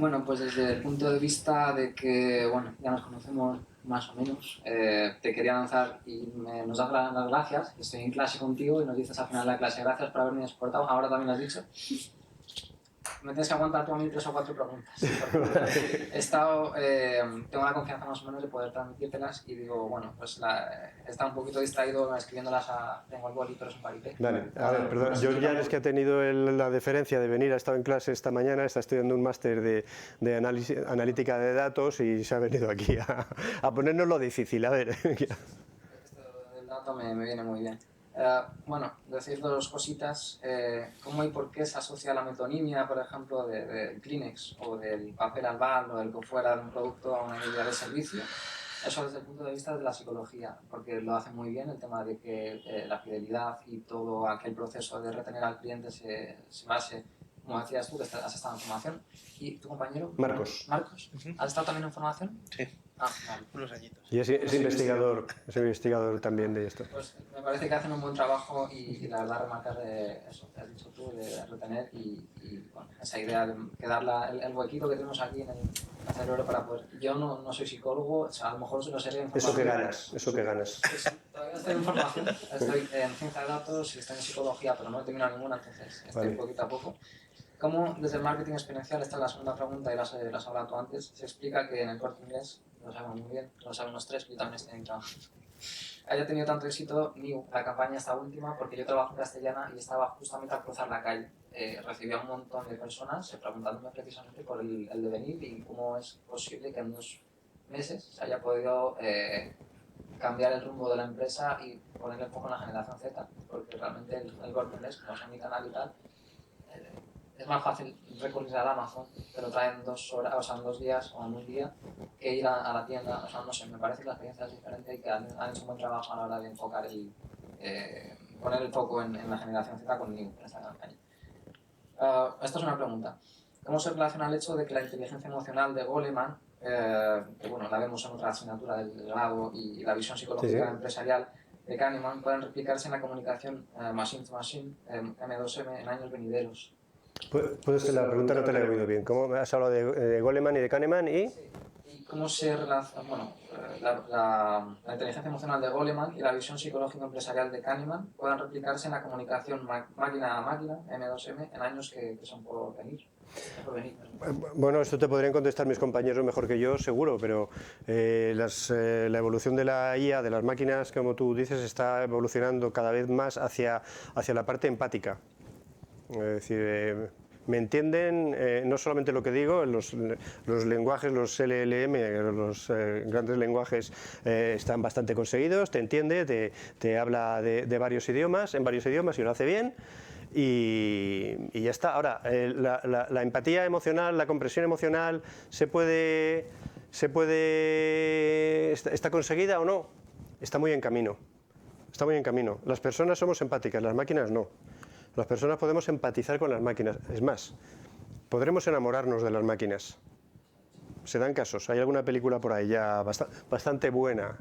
Bueno, pues desde el punto de vista de que, bueno, ya nos conocemos más o menos, te quería lanzar y nos das las gracias. Estoy en clase contigo y nos dices al final de la clase, gracias por haberme soportado. Ahora también lo has dicho. Me tienes que aguantar tú a mí 3 o 4 preguntas. Tengo la confianza más o menos de poder transmitírtelas y digo, bueno, pues he estado un poquito distraído escribiéndolas tengo el boli, pero es un paripé. Vale, a ver, perdón, Georgian es que ha tenido la deferencia de venir, ha estado en clase esta mañana, está estudiando un máster de analítica de datos y se ha venido aquí a ponernos lo difícil, a ver. Esto del dato me viene muy bien. Bueno, decir 2 cositas. ¿Cómo y por qué se asocia la metonimia, por ejemplo, del Kleenex o del papel albal o del que fuera de un producto a una idea de servicio? Eso desde el punto de vista de la psicología, porque lo hace muy bien el tema de que la fidelidad y todo aquel proceso de retener al cliente se base, como decías tú, que has estado en formación. ¿Y tu compañero? Marcos. ¿Marcos? ¿Has estado también en formación? Sí. Vale. Unos añitos. Y es investigador también de esto. Pues me parece que hacen un buen trabajo y la verdad remarcar eso que has dicho tú, de retener y bueno, esa idea de quedar el huequito que tenemos aquí en el cerebro para poder... Yo no soy psicólogo, o sea, a lo mejor lo seré en formación. Eso que ganas. Sí, todavía estoy en formación, estoy en ciencia de datos y estoy en psicología, pero no he terminado ninguna, entonces estoy poquito a poco. Como desde el marketing experiencial, esta es la segunda pregunta y las has hablado tú antes, se explica que en el Corte Inglés, lo sabemos muy bien, lo saben los 3, yo también estoy en trabajo, haya tenido tanto éxito la campaña esta última, porque yo trabajo en castellana y estaba justamente al cruzar la calle. Recibía un montón de personas preguntándome precisamente por el devenir y cómo es posible que en 2 meses se haya podido cambiar el rumbo de la empresa y ponerle un poco en la generación Z, porque realmente el Corte Inglés, como es mi canal y tal, es más fácil recurrir al Amazon, te lo traen en 2 horas, o sea, en 2 días o en un día, que ir a la tienda. O sea, no sé, me parece que la experiencia es diferente y que han hecho un buen trabajo a la hora de enfocar poner el foco en la generación Z con New en esta campaña. Esta es una pregunta. ¿Cómo se relaciona el hecho de que la inteligencia emocional de Goleman, que bueno, la vemos en otra asignatura del grado, y la visión psicológica empresarial de Kahneman pueden replicarse en la comunicación machine-to-machine, M2M, en años venideros? Puedes que la pregunta no te la he oído bien. ¿Cómo has hablado de Goleman y de Kahneman y...? Sí. ¿Y cómo se relaciona, bueno, la inteligencia emocional de Goleman y la visión psicológica empresarial de Kahneman pueden replicarse en la comunicación máquina a máquina, M2M, en años que son por venir? Bueno, esto te podrían contestar mis compañeros mejor que yo, seguro, pero la evolución de la IA, de las máquinas, como tú dices, está evolucionando cada vez más hacia la parte empática. Es decir, me entienden no solamente lo que digo, los lenguajes, los LLM, los grandes lenguajes están bastante conseguidos, te entiende, te habla en varios idiomas y lo hace bien. Y ya está. Ahora, la empatía emocional, la comprensión emocional, ¿está conseguida o no? Está muy en camino. Está muy en camino. Las personas somos empáticas, las máquinas no. Las personas podemos empatizar con las máquinas. Es más, podremos enamorarnos de las máquinas. Se dan casos. Hay alguna película por ahí ya bastante buena.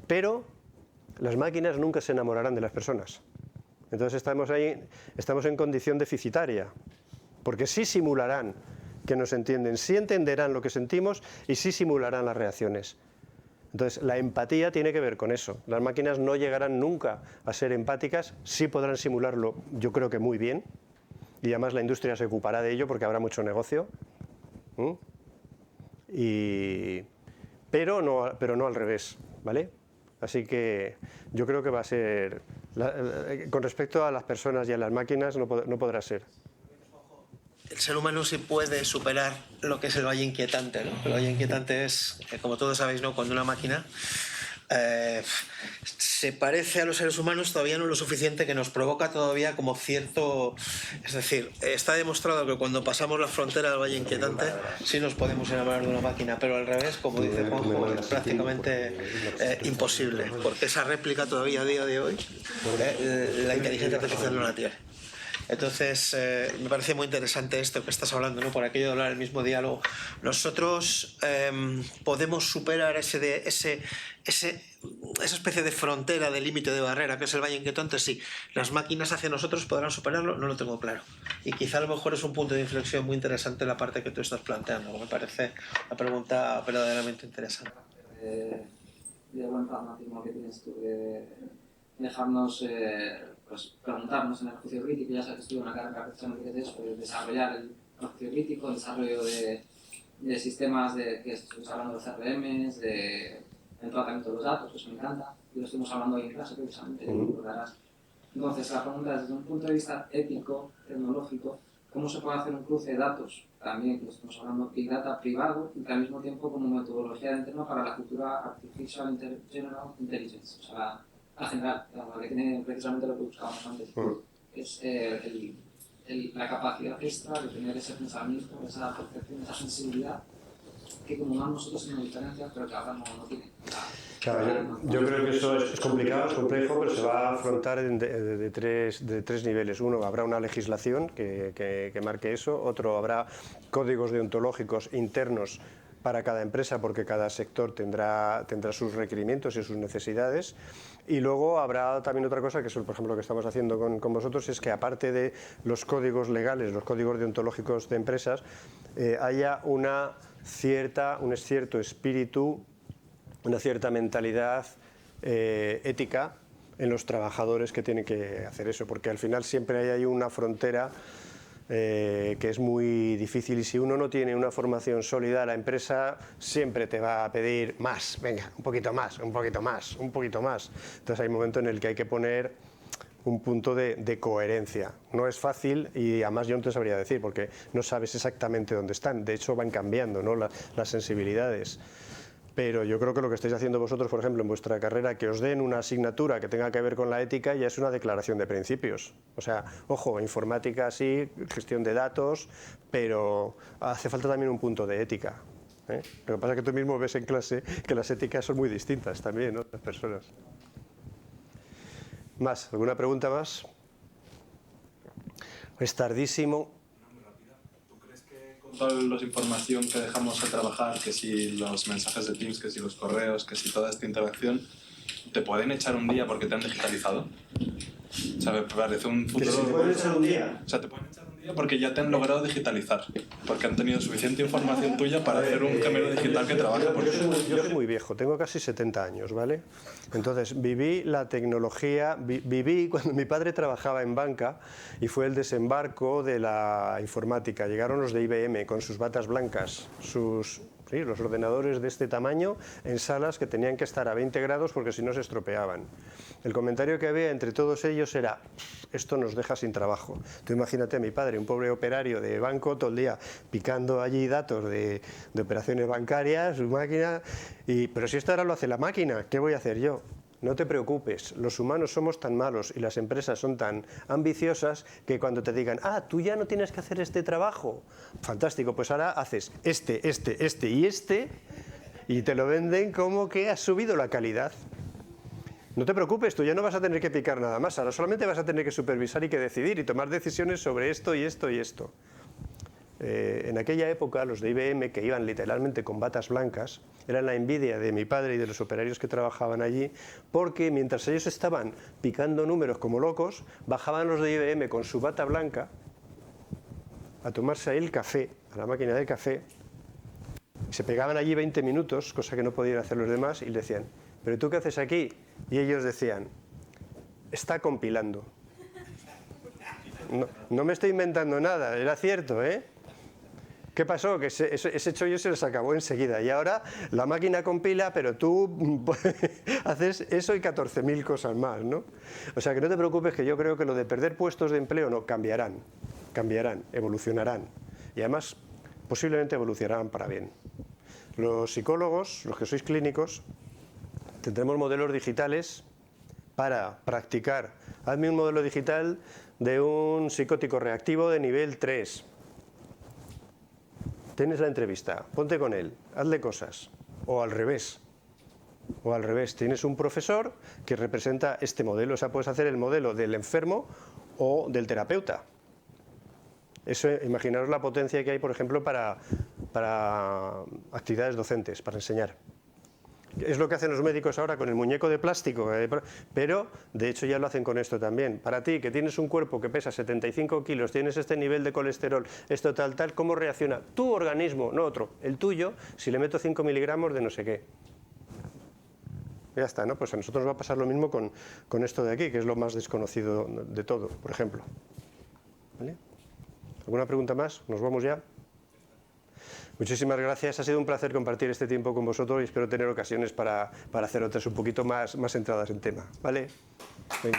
Pero las máquinas nunca se enamorarán de las personas. Entonces estamos en condición deficitaria, porque sí simularán que nos entienden, sí entenderán lo que sentimos y sí simularán las reacciones. Entonces la empatía tiene que ver con eso. Las máquinas no llegarán nunca a ser empáticas, sí podrán simularlo, yo creo que muy bien, y además la industria se ocupará de ello porque habrá mucho negocio. Pero no al revés, ¿vale? Así que yo creo que va a ser, con respecto a las personas y a las máquinas, no podrá ser. El ser humano sí puede superar lo que es el valle inquietante, ¿no? El valle inquietante es, como todos sabéis, ¿no? Cuando una máquina se parece a los seres humanos, todavía no lo suficiente, que nos provoca todavía como cierto... Es decir, está demostrado que cuando pasamos la frontera del valle inquietante sí nos podemos enamorar de una máquina, pero al revés, como dice Juanjo, es prácticamente imposible, porque esa réplica todavía a día de hoy la inteligencia artificial no la tiene. Entonces, me parece muy interesante esto que estás hablando, ¿no? Por aquello de hablar el mismo diálogo. Nosotros podemos superar esa especie de frontera, de límite, de barrera, que es el valle inquietante. Sí, las máquinas hacia nosotros podrán superarlo, no lo tengo claro. Y quizá a lo mejor es un punto de inflexión muy interesante la parte que tú estás planteando. Me parece una pregunta verdaderamente interesante. De buen pragmatismo que tienes tú, de dejarnos pues, preguntarnos en el juicio crítico. Ya sabes que estudio una carrera precisamente de eso, de desarrollar el juicio crítico, el desarrollo de sistemas que estamos hablando de CRMs, del tratamiento de los datos, que eso me encanta, y lo estamos hablando hoy en clase precisamente, Entonces, la pregunta es, desde un punto de vista ético, tecnológico, ¿cómo se puede hacer un cruce de datos, también que estamos hablando de Big Data privado, y que al mismo tiempo como metodología de interno para la cultura Artificial General Intelligence, o sea, la general, la que tiene precisamente lo que buscábamos antes, que es la capacidad extra de tener ese pensamiento, esa percepción, esa sensibilidad, que como humanos nosotros tenemos diferencias, pero que ahora no tienen. Claro, yo creo que eso es complicado, es complejo, pero se va a afrontar de tres niveles. Uno, habrá una legislación que marque eso. Otro, habrá códigos deontológicos internos para cada empresa, porque cada sector tendrá sus requerimientos y sus necesidades. Y luego habrá también otra cosa, que es, por ejemplo, lo que estamos haciendo con vosotros, es que aparte de los códigos legales, los códigos deontológicos de empresas, haya un cierto espíritu, una cierta mentalidad ética en los trabajadores que tienen que hacer eso, porque al final siempre hay una frontera que es muy difícil, y si uno no tiene una formación sólida, la empresa siempre te va a pedir más, venga, un poquito más, un poquito más, un poquito más. Entonces hay un momento en el que hay que poner un punto de coherencia. No es fácil, y además yo no te sabría decir, porque no sabes exactamente dónde están. De hecho van cambiando, ¿no? las sensibilidades. Pero yo creo que lo que estáis haciendo vosotros, por ejemplo, en vuestra carrera, que os den una asignatura que tenga que ver con la ética, ya es una declaración de principios. O sea, ojo, informática sí, gestión de datos, pero hace falta también un punto de ética. Lo que pasa es que tú mismo ves en clase que las éticas son muy distintas también, ¿no? Las personas. ¿Más? ¿Alguna pregunta más? Es tardísimo. Toda la información que dejamos a trabajar, que si los mensajes de Teams, que si los correos, que si toda esta interacción, ¿te pueden echar un día porque te han digitalizado? O sea, me parece un futuro... ¿Que se pueden echar un día? O sea, ¿te pueden echar un día? Porque ya te han logrado digitalizar, porque han tenido suficiente información tuya para hacer un gemelo digital que trabaje por ti. Yo soy muy viejo, tengo casi 70 años, ¿vale? Entonces viví la tecnología, viví cuando mi padre trabajaba en banca y fue el desembarco de la informática. Llegaron los de IBM con sus batas blancas, los ordenadores de este tamaño en salas que tenían que estar a 20 grados porque si no se estropeaban. El comentario que había entre todos ellos era: esto nos deja sin trabajo. Tú imagínate a mi padre, un pobre operario de banco, todo el día picando allí datos de operaciones bancarias, su máquina, pero si esto ahora lo hace la máquina, ¿qué voy a hacer yo? No te preocupes, los humanos somos tan malos y las empresas son tan ambiciosas que cuando te digan, tú ya no tienes que hacer este trabajo, fantástico, pues ahora haces este y te lo venden como que has subido la calidad. No te preocupes, tú ya no vas a tener que picar nada más, ahora solamente vas a tener que supervisar y que decidir y tomar decisiones sobre esto y esto y esto. En aquella época los de IBM, que iban literalmente con batas blancas, eran la envidia de mi padre y de los operarios que trabajaban allí, porque mientras ellos estaban picando números como locos, bajaban los de IBM con su bata blanca a tomarse ahí el café, a la máquina de café, se pegaban allí 20 minutos, cosa que no podían hacer los demás, y le decían, ¿pero tú qué haces aquí? Y ellos decían, está compilando. No me estoy inventando nada, era cierto, ¿eh? ¿Qué pasó? Que ese chollo se les acabó enseguida y ahora la máquina compila, pero tú haces eso y 14.000 cosas más, ¿no? O sea, que no te preocupes, que yo creo que lo de perder puestos de empleo no, cambiarán, evolucionarán y además posiblemente evolucionarán para bien. Los psicólogos, los que sois clínicos, tendremos modelos digitales para practicar. Hazme un modelo digital de un psicótico reactivo de nivel 3. Tienes la entrevista, ponte con él, hazle cosas. O al revés, tienes un profesor que representa este modelo, o sea, puedes hacer el modelo del enfermo o del terapeuta. Eso, imaginaros la potencia que hay, por ejemplo, para actividades docentes, para enseñar. Es lo que hacen los médicos ahora con el muñeco de plástico, pero de hecho ya lo hacen con esto también. Para ti, que tienes un cuerpo que pesa 75 kilos, tienes este nivel de colesterol, esto tal, ¿cómo reacciona tu organismo, no otro, el tuyo, si le meto 5 miligramos de no sé qué? Ya está, ¿no? Pues a nosotros nos va a pasar lo mismo con esto de aquí, que es lo más desconocido de todo, por ejemplo. ¿Vale? ¿Alguna pregunta más? ¿Nos vamos ya? Muchísimas gracias, ha sido un placer compartir este tiempo con vosotros y espero tener ocasiones para hacer otras un poquito más centradas en tema. ¿Vale? Venga.